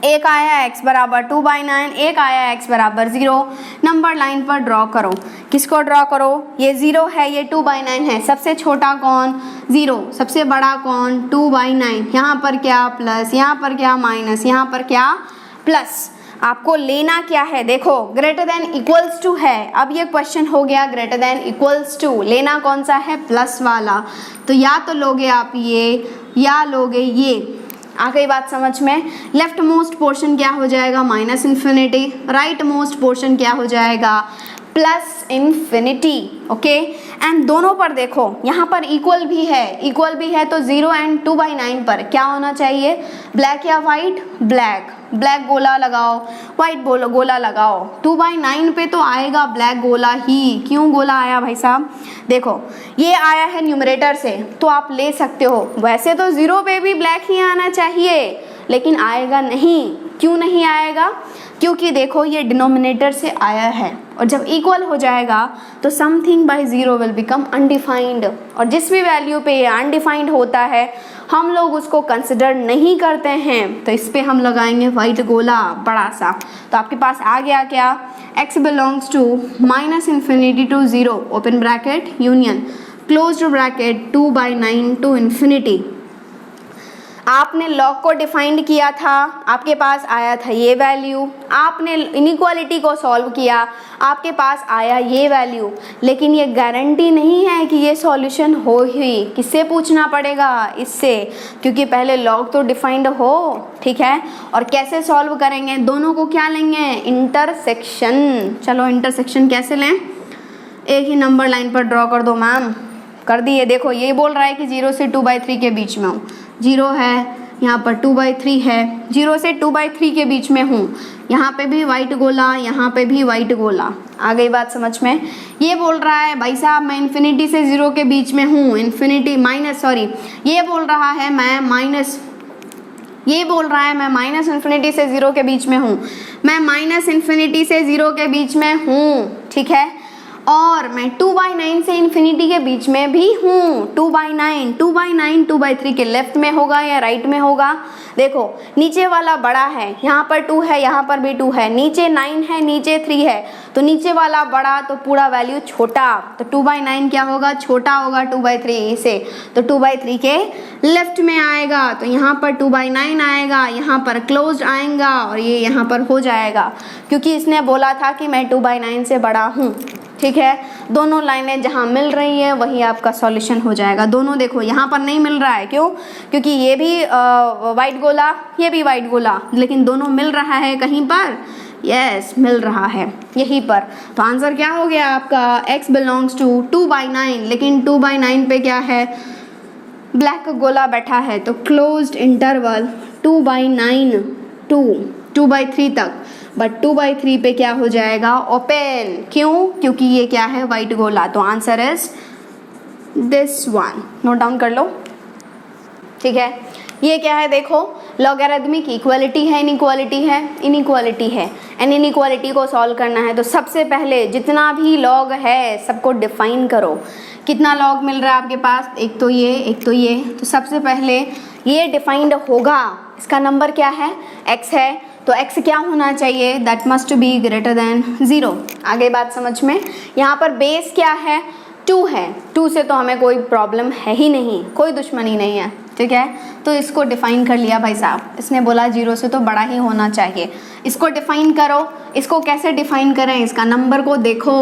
Speaker 1: एक आया x बराबर 2/9, एक आया x बराबर 0। नंबर लाइन पर ड्रॉ करो। किसको ड्रॉ करो? ये 0 है, ये 2/9 है। सबसे छोटा कौन? 0। सबसे बड़ा कौन? 2/9। यहाँ पर क्या? प्लस, यहाँ पर क्या? माइनस, यहाँ पर क्या? प्लस। आपको लेना क्या है? देखो ग्रेटर देन इक्वल्स टू है। अब ये क्वेश्चन हो गया ग्रेटर देन इक्वल्स टू, लेना कौन सा है? प्लस वाला। तो या तो लोगे आप ये या लोगे ये। आ गई बात समझ में? लेफ्ट मोस्ट पोर्शन क्या हो जाएगा? -∞। राइट मोस्ट पोर्शन क्या हो जाएगा? +∞। ओके, एंड दोनों पर देखो, यहाँ पर इक्वल भी है, इक्वल भी है तो 0 एंड 2/9 पर क्या होना चाहिए? ब्लैक या वाइट? ब्लैक। ब्लैक गोला लगाओ, वाइट गोला लगाओ। 2/9 पे तो आएगा ब्लैक गोला ही। क्यों गोला आया भाई साहब? देखो ये आया है न्यूमरेटर से तो आप ले सकते हो। वैसे तो 0 पे भी ब्लैक ही आना चाहिए, लेकिन आएगा नहीं। क्यों नहीं आएगा? क्योंकि देखो ये डिनोमिनेटर से आया है, और जब इक्वल हो जाएगा तो something bye 0 will become undefined, और जिस भी वैल्यू पे ये अनडिफाइंड होता है हम लोग उसको कंसिडर नहीं करते हैं। तो इस पे हम लगाएंगे वाइट गोला बड़ा सा। तो आपके पास आ गया क्या? x belongs to -∞ to 0 open bracket union closed bracket 2/9 to ∞। आपने लॉग को डिफाइंड किया था, आपके पास आया था ये वैल्यू। आपने इनइक्वालिटी को सॉल्व किया, आपके पास आया ये वैल्यू। लेकिन ये गारंटी नहीं है कि ये सॉल्यूशन हो ही। किससे पूछना पड़ेगा? इससे, क्योंकि पहले लॉग तो डिफाइंड हो, ठीक है। और कैसे सॉल्व करेंगे? दोनों को क्या लेंगे? इंटरसेक्शन। चलो इंटरसेक्शन कैसे लें? एक ही नंबर लाइन पर ड्रॉ कर दो मैम। कर दिए। देखो ये बोल रहा है कि 0 से 2/3 के बीच में हूँ। 0 है, यहाँ पर 2/3 है, 0 से 2/3 के बीच में हूँ, यहाँ पे भी वाइट गोला, यहाँ पे भी वाइट गोला। आ गई बात समझ में? ये बोल रहा है भाई साहब मैं इन्फिनिटी से 0 के बीच में हूँ, ये बोल रहा है मैं माइनस इन्फिनिटी से 0 के बीच में हूँ, मैं माइनस इन्फिनिटी से 0 के बीच में हूँ, ठीक है। और मैं 2/9 से इन्फिनिटी के बीच में भी हूँ, 2/9 2/3 के लेफ्ट में होगा या राइट में होगा? देखो नीचे वाला बड़ा है, यहाँ पर 2 है, यहाँ पर भी 2 है, नीचे 9 है, नीचे 3 है, तो नीचे वाला बड़ा तो पूरा वैल्यू छोटा, तो 2/9 क्या होगा? छोटा होगा 2/3 से, तो 2/3 के लेफ्ट में आएगा, तो यहाँ पर 2/9 आएगा, यहाँ पर क्लोज्ड आएगा और ये यहाँ पर हो जाएगा, क्योंकि इसने बोला था कि मैं 2/9 से बड़ा हूँ, ठीक है। दोनों लाइनें जहाँ मिल रही हैं वही आपका सॉल्यूशन हो जाएगा। दोनों देखो यहाँ पर नहीं मिल रहा है, क्यों? क्योंकि ये भी वाइट गोला, ये भी वाइट गोला, लेकिन दोनों मिल रहा है कहीं पर, यस मिल रहा है यहीं पर। तो आंसर क्या हो गया आपका? x बिलोंग्स टू 2/9, लेकिन 2/9 पे क्या है? ब्लैक गोला बैठा है, तो क्लोज्ड इंटरवल 2/9 2/3 तक, बट 2/3 पे क्या हो जाएगा? ओपन। क्यों? क्योंकि ये क्या है? वाइट गोला। तो answer is this one, note down कर लो, ठीक है। ये क्या है? देखो लॉगरिथमिक इक्वालिटी है, इनइक्वालिटी है, इनइक्वालिटी है, एंड इनइक्वालिटी को सॉल्व करना है तो सबसे पहले जितना भी लॉग है सबको डिफाइन करो। कितना लॉग मिल रहा है आपके पास? एक तो ये, एक तो ये, तो सबसे पहले ये डिफाइंड होगा, इसका नंबर क्या है? x है, तो x क्या होना चाहिए? That must be greater than 0। आगे बात समझ में? यहाँ पर बेस क्या है? 2 है, 2 से तो हमें कोई प्रॉब्लम है ही नहीं, कोई दुश्मनी नहीं है, ठीक है। तो इसको डिफाइन कर लिया भाई साहब, इसने बोला 0 से तो बड़ा ही होना चाहिए, इसको डिफाइन करो। इसको कैसे डिफाइन करें? इसका नंबर को देखो,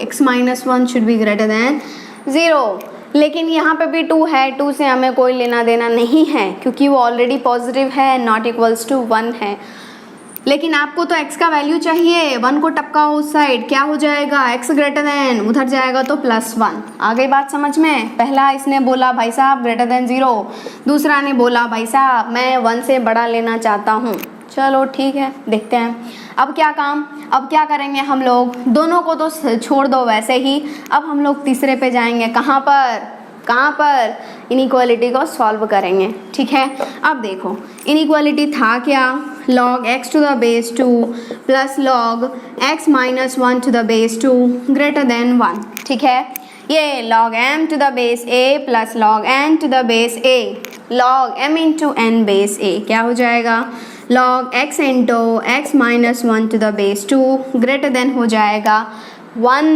Speaker 1: x - 1 should be greater than 0, लेकिन यहाँ पे भी 2 है, 2 से हमें कोई लेना देना नहीं है क्योंकि वो ऑलरेडी पॉजिटिव है, नॉट इक्वल्स टू 1 है। लेकिन आपको तो x का वैल्यू चाहिए, 1 को टपकाओ उस साइड, क्या हो जाएगा? x ग्रेटर देन, उधर जाएगा तो +1। आ गई बात समझ में? पहला इसने बोला भाई साहब ग्रेटर देन 0, दूसरा ने बोला भाई साहब मैं 1 से बड़ा लेना चाहता हूँ। चलो ठीक है, देखते हैं अब क्या काम। अब क्या करेंगे हम लोग? दोनों को तो छोड़ दो वैसे ही, अब हम लोग तीसरे पे जाएंगे। कहाँ पर? इनइक्वालिटी को सॉल्व करेंगे, ठीक है। अब देखो इनइक्वालिटी था क्या? log x to the base 2 plus log x - 1 to the base 2 greater than 1, ठीक है। ये log m to the base a plus log n to the base a, log m into n base a क्या हो जाएगा? log x into x - 1 to the base 2 greater than हो जाएगा 1।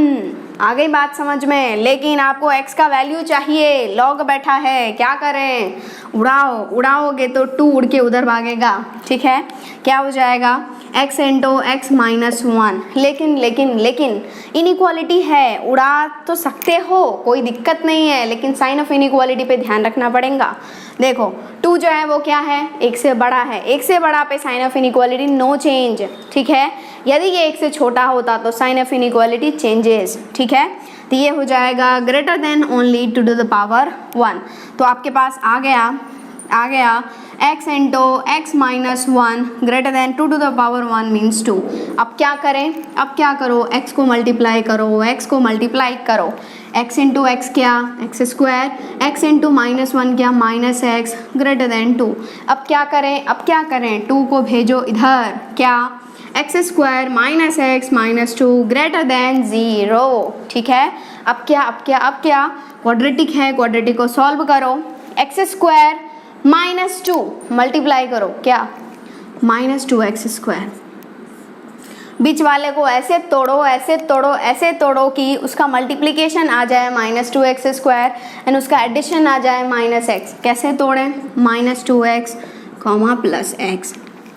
Speaker 1: आ गई बात समझ में? लेकिन आपको x का वैल्यू चाहिए, log बैठा है, क्या करें? उड़ाओगे तो 2 उड़ के उधर भागेगा, ठीक है। क्या हो जाएगा? x into x - 1, लेकिन इनइक्वालिटी है, उड़ा तो सकते हो, कोई दिक्कत नहीं है, लेकिन साइन ऑफ इनइक्वालिटी पे ध्यान रखना पड़ेगा। देखो 2 जो है वो क्या है? 1 से बड़ा है, 1 से बड़ा पे sign of inequality no change, ठीक है। यदि ये 1 से छोटा होता तो साइन ऑफ इनइक्वालिटी चेंजेस, ठीक है। तो ये हो जाएगा greater than only 2 to the power 1। तो आपके पास आ गया x into x - 1 greater than 2 to the power 1 means 2। अब क्या करें? अब क्या करो? x को मल्टीप्लाई करो, x into x क्या? x स्क्वायर, x into -1 क्या? -x greater then 2। अब क्या करें? 2 को भेजो इधर, क्या? x square -x - 2 greater than 0, ठीक है। अब क्या? क्वाड्रेटिक है, क्वाड्रेटिक को सॉल्व करो। x स्क्वायर -2 मल्टीप्लाई करो, क्या? -2x square. बीच वाले को ऐसे तोड़ो कि उसका मल्टीप्लिकेशन आ जाए -2x स्क्वायर एंड उसका एडिशन आ जाए -x। कैसे तोड़ें? -2x, +x।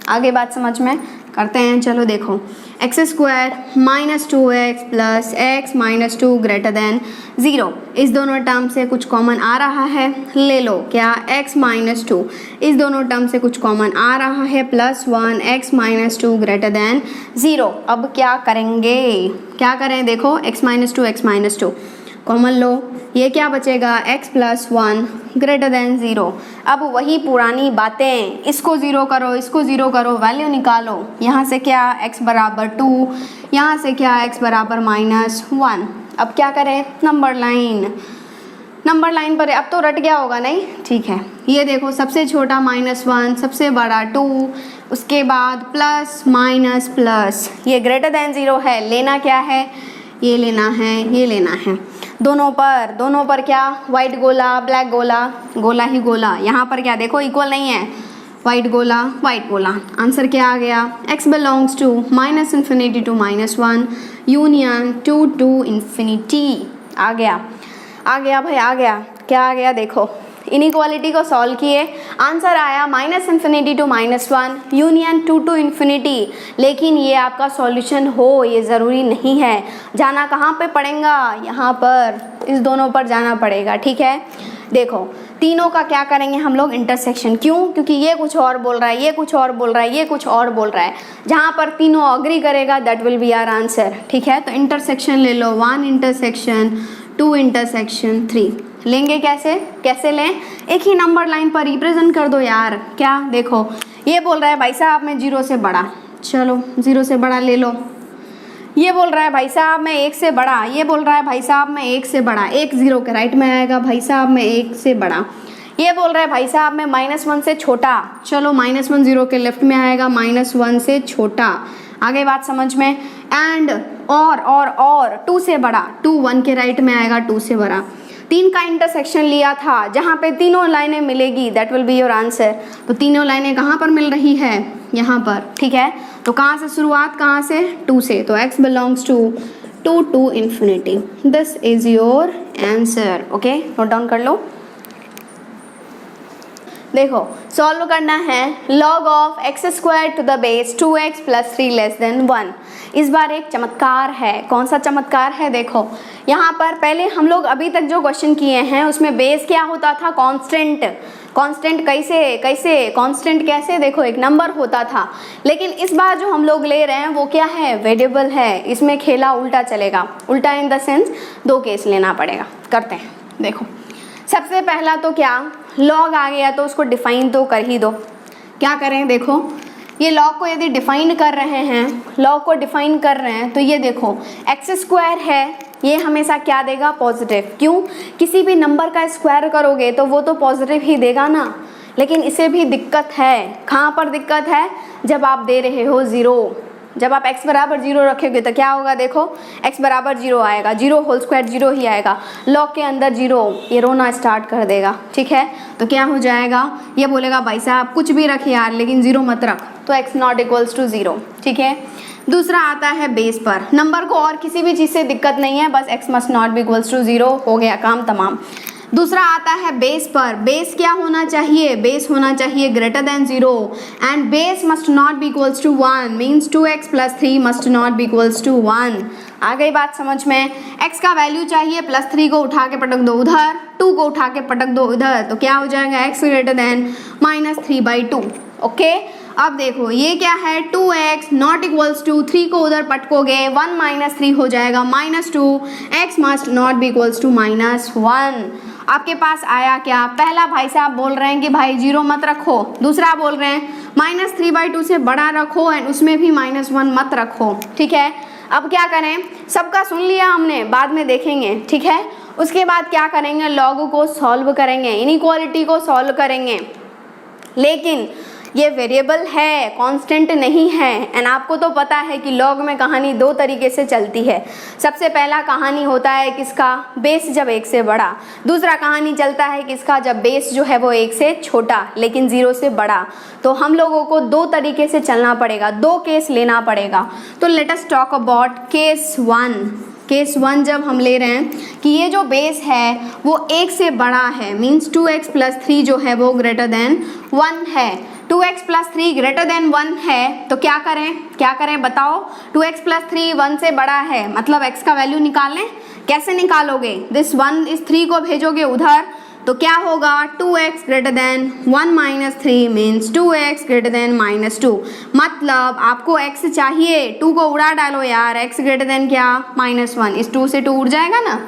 Speaker 1: आगे बात समझ में? करते हैं, चलो देखो x square -2x plus x - 2 greater than 0। इस दोनों टर्म से कुछ कॉमन आ रहा है, ले लो, क्या? x - 2। इस दोनों टर्म से कुछ कॉमन आ रहा है, +1 x - 2 ग्रेटर देन 0। अब क्या करेंगे? क्या करें? देखो x - 2 x - 2 कॉमन लो, ये क्या बचेगा x प्लस 1 ग्रेटर देन 0। अब वही पुरानी बातें, इसको ज़ीरो करो, इसको ज़ीरो करो, वैल्यू निकालो। यहाँ से क्या x बराबर 2, यहाँ से क्या x बराबर -1। अब क्या करें, नंबर लाइन पर अब तो रट गया होगा नहीं, ठीक है। ये देखो सबसे छोटा -1, सबसे बड़ा 2, उसके बाद प्लस माइनस प्लस, ये ग्रेटर देन 0 है। लेना क्या है, ये लेना है, ये लेना है। दोनों पर क्या, वाइट गोला ब्लैक गोला, गोला ही गोला। यहाँ पर क्या देखो इक्वल नहीं है, वाइट गोला वाइट गोला। आंसर क्या आ गया, x belongs to -∞ to -1 union 2 to ∞। आ गया भाई, आ गया। क्या आ गया देखो, इनइक्वालिटी को सॉल्व किए, आंसर आया -∞ to -1 यूनियन 2 to ∞। लेकिन ये आपका सॉल्यूशन हो ये ज़रूरी नहीं है। जाना कहाँ पे पड़ेगा, यहाँ पर, इस दोनों पर जाना पड़ेगा, ठीक है। देखो तीनों का क्या करेंगे हम लोग, इंटरसेक्शन। क्यों, क्योंकि ये कुछ और बोल रहा है, ये कुछ और बोल रहा है, ये कुछ और बोल रहा है। जहाँ पर तीनों अग्री करेगा that will be our answer, ठीक है। तो इंटरसेक्शन ले लो, 1 इंटरसेक्शन 2 इंटरसेक्शन 3 लेंगे। कैसे लें, एक ही नंबर लाइन पर रिप्रेजेंट कर दो यार। क्या देखो, ये बोल रहा है भाई साहब मैं 0 से बड़ा, चलो 0 से बड़ा ले लो। ये बोल रहा है भाई साहब मैं 1 से बड़ा, ये बोल रहा है भाई साहब मैं 1 से बड़ा, 1 0 के राइट में आएगा, भाई साहब मैं 1 से बड़ा। ये बोल रहा है भाई साहब मैं -1 से छोटा, चलो -1 0 के लेफ्ट में आएगा, -1 से छोटा। आगे बात समझ में। एंड और 2 से बड़ा, 2 1 के राइट में आएगा, 2 से बड़ा। 3 का इंटरसेक्शन लिया था, जहाँ पे तीनों लाइनें मिलेगी that will be your answer. तो तीनों लाइनें कहाँ पर मिल रही है, यहाँ पर, ठीक है। तो कहाँ से शुरुआत, कहाँ से, 2 से। तो x belongs to 2 to ∞। This is your answer, okay, note down कर लो। देखो सॉल्व करना है log of x² to the base 2x + 3 < 1। इस बार एक चमत्कार है। कौन सा चमत्कार है, देखो यहाँ पर पहले हम लोग अभी तक जो क्वेश्चन किए हैं उसमें बेस क्या होता था, कांस्टेंट। कांस्टेंट कैसे, देखो एक नंबर होता था। लेकिन इस बार जो हम लोग ले रहे हैं वो क्या है, वेरिएबल है। इसमें खेला उल्टा चलेगा, उल्टा इन द सेंस 2 केस लेना पड़ेगा। करते हैं, देखो सबसे पहला तो क्या, लॉग आ गया तो उसको डिफाइन तो कर ही दो। क्या करें, देखो ये लॉग को यदि डिफाइन कर रहे हैं, तो ये देखो x² है, ये हमेशा क्या देगा, पॉजिटिव। क्यों, किसी भी नंबर का स्क्वायर करोगे तो वो तो पॉजिटिव ही देगा ना। लेकिन इसे भी दिक्कत है, कहाँ पर दिक्कत है, जब आप दे रहे हो 0। जब आप x बराबर 0 रखोगे तो क्या होगा, देखो x बराबर 0 आएगा, 0 होल स्क्वायर 0 ही आएगा। लॉग के अंदर 0, ये रोना स्टार्ट कर देगा, ठीक है। तो क्या हो जाएगा, ये बोलेगा भाई साहब कुछ भी रख यार लेकिन 0 मत रख, तो x नॉट इक्वल्स टू 0, ठीक है। दूसरा आता है बेस पर। नंबर को और किसी भी चीज़ से दिक्कत नहीं है, बस x must not be equals to 0, हो गया काम तमाम। दूसरा आता है बेस पर। बेस क्या होना चाहिए, बेस होना चाहिए greater than 0 and base must not be equals to 1, means 2x + 3 must not be equals to 1। आ गई बात समझ में। x का वैल्यू चाहिए, +3 को उठा के पटक दो उधर, 2 को उठा के पटक दो इधर, तो क्या हो जाएगा, x ग्रेटर देन -3/2, ओके। अब देखो ये क्या है, 2x नॉट इक्वल्स टू 3 को उधर पटकोगे, 1 - 3 हो जाएगा -2, x must not be equals to -1। आपके पास आया क्या, पहला भाई साहब बोल रहे हैं कि भाई 0 मत रखो, दूसरा बोल रहे हैं -3/2 से बड़ा रखो एंड उसमें भी -1 मत रखो, ठीक है। अब क्या करें, सबका सुन लिया हमने, बाद में देखेंगे, ठीक है। उसके बाद क्या करेंगे, लॉग को सॉल्व करेंगे, इनइक्वालिटी को सॉल्व करेंगे। लेकिन ये वेरिएबल है, कांस्टेंट नहीं है। एंड आपको तो पता है कि लॉग में कहानी 2 तरीके से चलती है। सबसे पहला कहानी होता है किसका, बेस जब 1 से बड़ा। दूसरा कहानी चलता है किसका, जब बेस जो है वो 1 से छोटा लेकिन 0 से बड़ा। तो हम लोगों को 2 तरीके से चलना पड़ेगा, 2 केस लेना पड़ेगा। तो let us talk about case 1। Case 1 जब हम ले रहे हैं कि ये जो बेस है वो 1 से बड़ा है, मीन्स 2x + 3 जो है वो ग्रेटर देन 1 है। 2x + 3 ग्रेटर देन 1 है, तो क्या करें बताओ। 2x + 3 1 से बड़ा है, मतलब x का वैल्यू निकालें। कैसे निकालोगे, दिस 1 इस 3 को भेजोगे उधर, तो क्या होगा, 2x greater than 1 - 3 means 2x greater than -2। मतलब आपको x चाहिए, 2 को उड़ा डालो यार, x ग्रेटर देन क्या, -1। इस 2 से 2 उड़ जाएगा ना,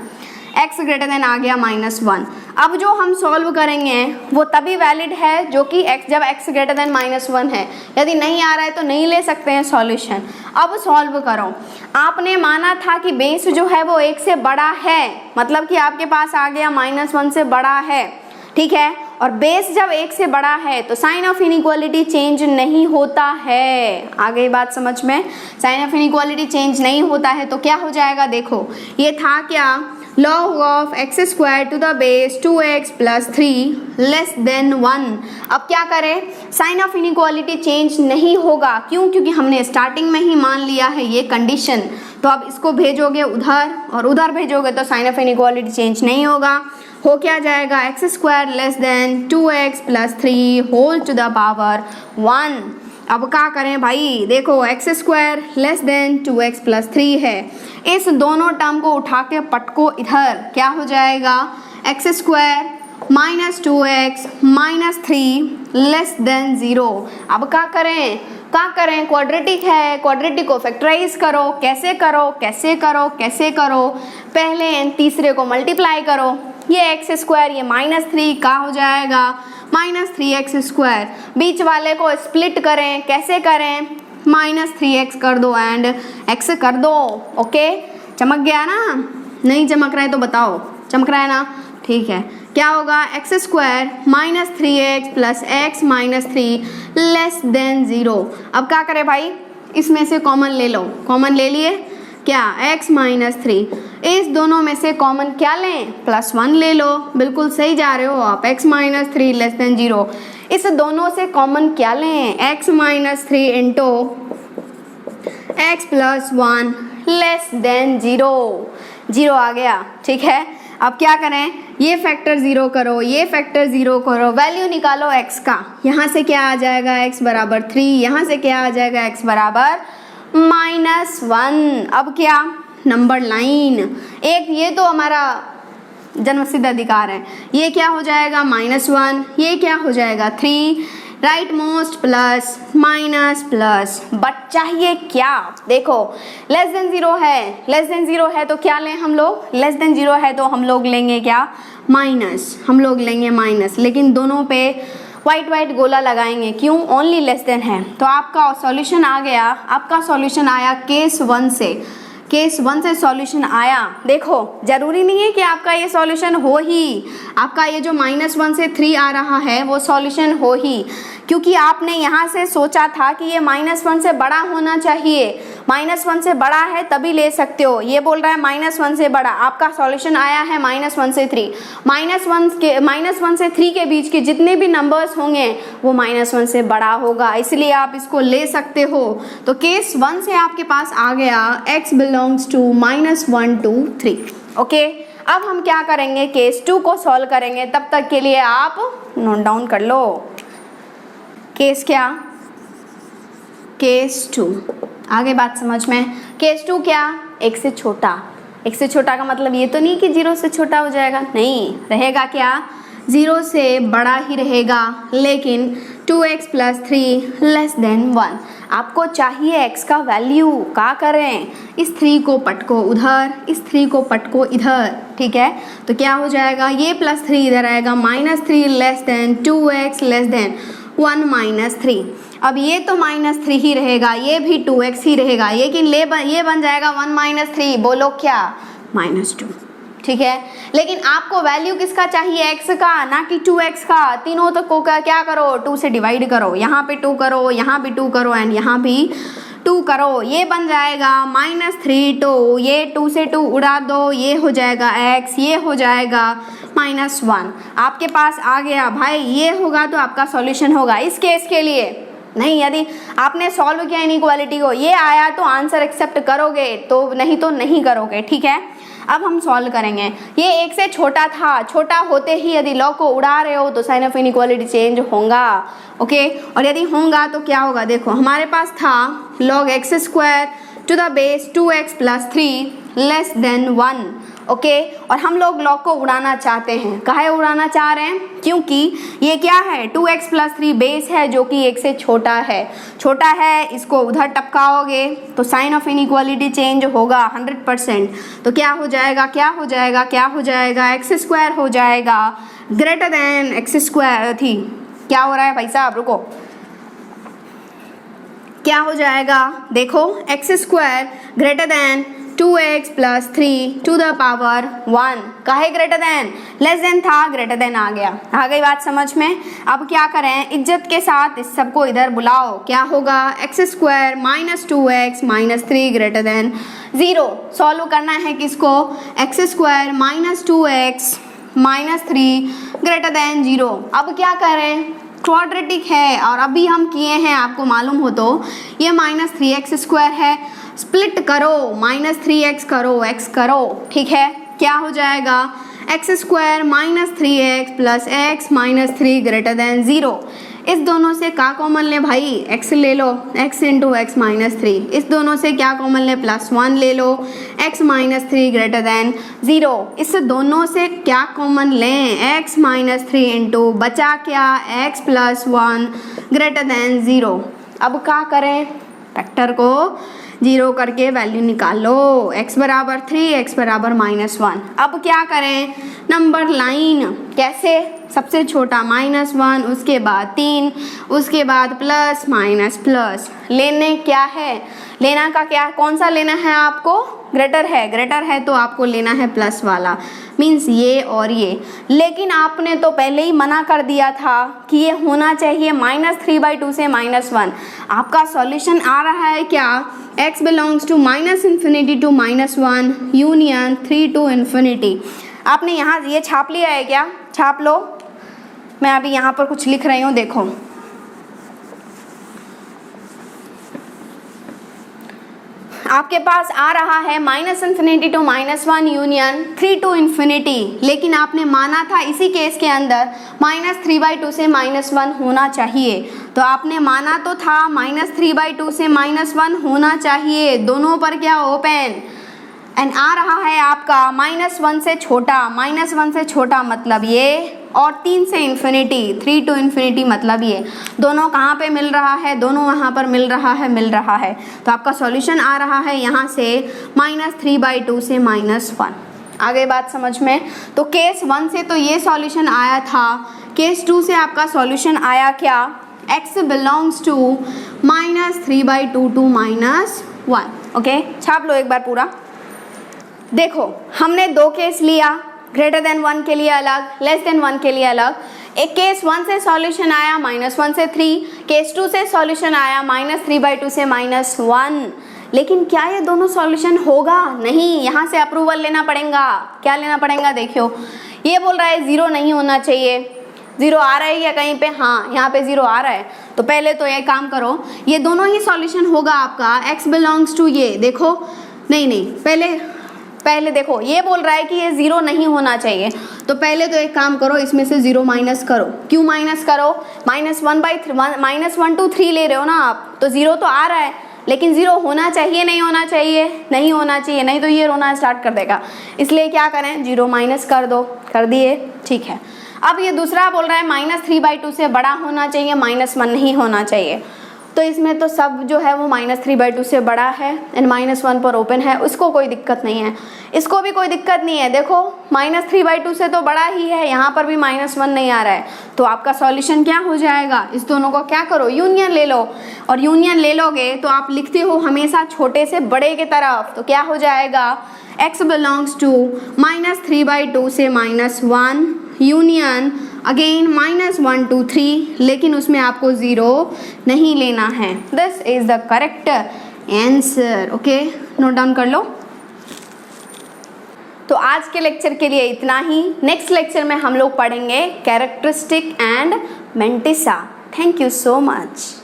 Speaker 1: x ग्रेटर देन आ गया -1। अब जो हम सॉल्व करेंगे वो तभी वैलिड है जो कि जब x ग्रेटर देन -1 है। यदि नहीं आ रहा है तो नहीं ले सकते हैं सॉल्यूशन। अब सॉल्व करो। आपने माना था कि बेस जो है वो 1 से बड़ा है, मतलब कि आपके पास आ गया -1 से बड़ा है, ठीक है। और बेस जब 1 से बड़ा है तो साइन ऑफ इनइक्वालिटी चेंज नहीं होता है। आ गई बात समझ में? साइन ऑफ इनइक्वालिटी चेंज नहीं होता है तो क्या हो जाएगा, देखो ये था क्या, log of x square to the base 2x plus 3 less than 1। अब क्या करें, साइन ऑफ इनइक्वालिटी चेंज नहीं होगा, क्यों? क्योंकि हमने स्टार्टिंग में ही मान लिया है ये कंडीशन। तो अब इसको भेजोगे उधर और उधर भेजोगे तो साइन ऑफ इनइक्वालिटी चेंज नहीं होगा। हो क्या जाएगा, x square less than 2x plus 3 whole to the power 1। अब क्या करें भाई, देखो x square less than 2x plus 3 है, इस दोनों टर्म को उठा के पटको इधर, क्या हो जाएगा, x square minus 2x minus 3 less than 0। अब क्या करें, क्वाड्रेटिक है, क्वाड्रेटिक को फैक्टराइज करो। कैसे करो, कैसे करो, कैसे करो, पहले तीसरे को मल्टीप्लाई करो। ये एक्स स्क्वायर ये -3 का हो जाएगा -3x स्क्वायर। बीच वाले को स्प्लिट करें, कैसे करें, -3x कर दो एंड x कर दो। ओके, चमक गया ना? नहीं चमक रहा है तो बताओ, चमक रहा है ना? ठीक है, क्या होगा, x square -3x plus x -3 less than 0। अब क्या करें भाई, इसमें से कॉमन ले लो, कॉमन ले लिए क्या, x -3, इस दोनों में से कॉमन क्या लें, +1 ले लो। बिल्कुल सही जा रहे हो आप, x -3 लेस देन 0। इस दोनों से कॉमन क्या लें, x -3 into x plus 1 less than 0। 0 आ गया, ठीक है। अब क्या करें, ये फैक्टर 0 करो, ये फैक्टर 0 करो, वैल्यू निकालो x का। यहाँ से क्या आ जाएगा, x बराबर 3, यहाँ से क्या आ जाएगा, x बराबर -1। अब क्या, नंबर लाइन एक, ये तो हमारा जन्मसिद्ध अधिकार है, ये क्या हो जाएगा -1, ये क्या हो जाएगा 3, right most plus minus plus, but चाहिए क्या, देखो लेस देन 0 है, लेस देन 0 है तो क्या लें हम लोग, लेस देन 0 है तो हम लोग लेंगे क्या, माइनस, हम लोग लेंगे माइनस, लेकिन दोनों पे वाइट गोला लगाएंगे, क्यों, ओनली लेस देन है। तो आपका सॉल्यूशन आ गया, आपका सॉल्यूशन आया केस 1 से, केस 1 से सॉल्यूशन आया। देखो जरूरी नहीं है कि आपका ये सॉल्यूशन हो ही, आपका ये जो -1 से 3 आ रहा है वो सॉल्यूशन हो ही, क्योंकि आपने यहाँ से सोचा था कि ये -1 से बड़ा होना चाहिए, -1 से बड़ा है तभी ले सकते हो। ये बोल रहा है -1 से बड़ा, आपका सॉल्यूशन आया है -1 से 3, -1 से 3 के बीच के जितने भी नंबर्स होंगे वो -1 से बड़ा होगा, इसलिए आप इसको ले सकते हो। तो केस 1 से आपके पास आ गया x belongs to -1 to 3। Okay, अब हम क्या करेंगे, केस 2 को सॉल्व करेंगे। तब तक के लिए आप नोट डाउन कर लो। केस क्या, केस 2, आगे बात समझ में। केस 2 क्या, 1 से छोटा, 1 से छोटा का मतलब ये तो नहीं कि 0 से छोटा हो जाएगा, नहीं, रहेगा क्या, 0 से बड़ा ही रहेगा, लेकिन 2x प्लस 3 लेस देन 1। आपको चाहिए x का वैल्यू, क्या करें, इस 3 को पटको उधर, इस 3 को पटको इधर, ठीक है। तो क्या हो जाएगा, ये +3 इधर आएगा, -3 less than 2x less than 1 -3। अब ये तो -3 ही रहेगा, ये भी 2x ही रहेगा, लेकिन ये बन जाएगा 1 -3, बोलो क्या, -2, ठीक है। लेकिन आपको वैल्यू किसका चाहिए, x का, ना कि 2x का। तीनों तक को क्या करो, 2 से डिवाइड करो, यहाँ पे 2 करो, यहाँ भी 2 करो एंड यहाँ भी 2 करो, ये बन जाएगा -3 2, ये 2 से 2 उड़ा दो, ये हो जाएगा x, ये हो जाएगा -1। आपके पास आ गया भाई, ये होगा तो आपका सॉल्यूशन होगा इस केस के लिए। नहीं, यदि आपने सॉल्व किया इनइक्वालिटी को, ये आया तो आंसर एक्सेप्ट करोगे, तो नहीं तो नहीं करोगे, ठीक है। अब हम सॉल्व करेंगे। ये 1 से छोटा था, छोटा होते ही यदि लॉ को उड़ा रहे हो तो साइन ऑफ इनइक्वालिटी चेंज होगा, ओके। और यदि होगा तो क्या होगा, देखो हमारे पास था log x square to the base 2x plus 3 less than 1, okay. और हम लोग लॉग को उड़ाना चाहते हैं। काहे उड़ाना चाह रहे हैं? क्योंकि ये क्या है 2x + 3 बेस है जो कि 1 से छोटा है। इसको उधर टपकाओगे तो साइन ऑफ इनइक्वालिटी चेंज होगा 100%। तो क्या हो जाएगा x² हो जाएगा ग्रेटर देन x² थी। क्या हो रहा है भाई साहब, रुको, क्या हो जाएगा देखो x² greater than 2x + 3 to the power 1। काहे ग्रेटर देन? लेस देन था, ग्रेटर देन आ गया। आ गई बात समझ में? अब क्या करें, इज्जत के साथ इस सबको इधर बुलाओ। क्या होगा x² - 2x - 3 greater than 0। Solve करना है किसको? x² - 2x - 3 greater than 0। अब क्या करें, क्वाड्रेटिक है और अभी हम किए हैं, आपको मालूम हो तो ये -3x² है। स्प्लिट करो, -3x करो, x करो, ठीक है। क्या हो जाएगा x² - 3x + x - 3 greater than 0। इस दोनों से क्या कॉमन ले भाई? x ले लो, x × x - 3। इस दोनों से क्या कॉमन ले? +1 ले लो, x - 3 ग्रेटर देन 0। इस दोनों से क्या कॉमन लें? x - 3 इंटू बचा क्या? x + 1 greater than 0। अब क्या करें, फैक्टर को 0 करके वैल्यू निकालो। x = 3, x = -1। अब क्या करें, नंबर लाइन कैसे? सबसे छोटा -1, उसके बाद 3, उसके बाद प्लस माइनस प्लस। लेने क्या है, लेना का क्या, कौन सा लेना है आपको? ग्रेटर है तो आपको लेना है प्लस वाला, मीन्स ये और ये। लेकिन आपने तो पहले ही मना कर दिया था कि ये होना चाहिए -3/2 से -1। आपका सॉल्यूशन आ रहा है क्या? x belongs to -∞ to -1 union 3 to ∞। आपने यहाँ ये छाप लिया है क्या? छाप लो, मैं अभी यहाँ पर कुछ लिख रही हूँ, देखो। आपके पास आ रहा है -∞ to -1 यूनियन 3 to ∞, लेकिन आपने माना था इसी केस के अंदर -3/2 से -1 होना चाहिए। तो आपने माना तो था -3/2 से -1 होना चाहिए, दोनों पर क्या ओपन, एंड आ रहा है आपका -1 से छोटा। -1 से छोटा मतलब ये, और 3 से ∞, 3 to ∞ मतलब ये। दोनों कहाँ पे मिल रहा है? दोनों वहाँ पर मिल रहा है। तो आपका सॉल्यूशन आ रहा है यहाँ से -3/2 से -1। आ गई बात समझ में? तो केस 1 से तो ये सॉल्यूशन आया था, केस 2 से आपका सॉल्यूशन आया क्या? x belongs to -3/2 to -1। Okay, छाप लो एक बार पूरा। देखो, हमने 2 केस लिया, ग्रेटर देन 1 के लिए अलग, लेस देन 1 के लिए अलग। एक केस 1 से सॉल्यूशन आया -1 से 3, केस 2 से सॉल्यूशन आया -3/2 से -1। लेकिन क्या ये दोनों सॉल्यूशन होगा? नहीं, यहाँ से अप्रूवल लेना पड़ेगा। क्या लेना पड़ेगा? देखियो, ये बोल रहा है 0 नहीं होना चाहिए। 0 आ रहा है क्या कहीं पे? हाँ, यहाँ पे 0 आ रहा है। तो पहले तो ये काम करो, ये दोनों ही सॉल्यूशन होगा आपका। x बिलोंग्स टू ये देखो, नहीं, पहले देखो, ये बोल रहा है कि ये 0 नहीं होना चाहिए। तो पहले तो एक काम करो, इसमें से 0 माइनस करो। क्यों माइनस करो? -1 to 3 ले रहे हो ना आप, तो 0 तो आ रहा है, लेकिन 0 होना चाहिए नहीं होना चाहिए? नहीं होना चाहिए, नहीं तो ये रोना स्टार्ट कर देगा। इसलिए क्या करें, 0 माइनस कर दो। कर दिए, ठीक है। अब ये दूसरा बोल रहा है -3/2 से बड़ा होना चाहिए, -1 नहीं होना चाहिए। तो इसमें तो सब जो है वो -3/2 से बड़ा है एंड -1 पर ओपन है, उसको कोई दिक्कत नहीं है। इसको भी कोई दिक्कत नहीं है। देखो, -3/2 से तो बड़ा ही है, यहाँ पर भी -1 नहीं आ रहा है। तो आपका सॉल्यूशन क्या हो जाएगा? इस दोनों को क्या करो, यूनियन ले लो। और यूनियन ले लोगे तो आप लिखते हो हमेशा छोटे से बड़े की तरफ। तो क्या हो जाएगा? x बिलोंग्स टू -3/2 से -1 यूनियन अगेन -1 to 3, लेकिन उसमें आपको 0 नहीं लेना है। This is the correct answer. Okay, note down कर लो। तो आज के लेक्चर के लिए इतना ही। नेक्स्ट लेक्चर में हम लोग पढ़ेंगे characteristic and mantissa. Thank you so much.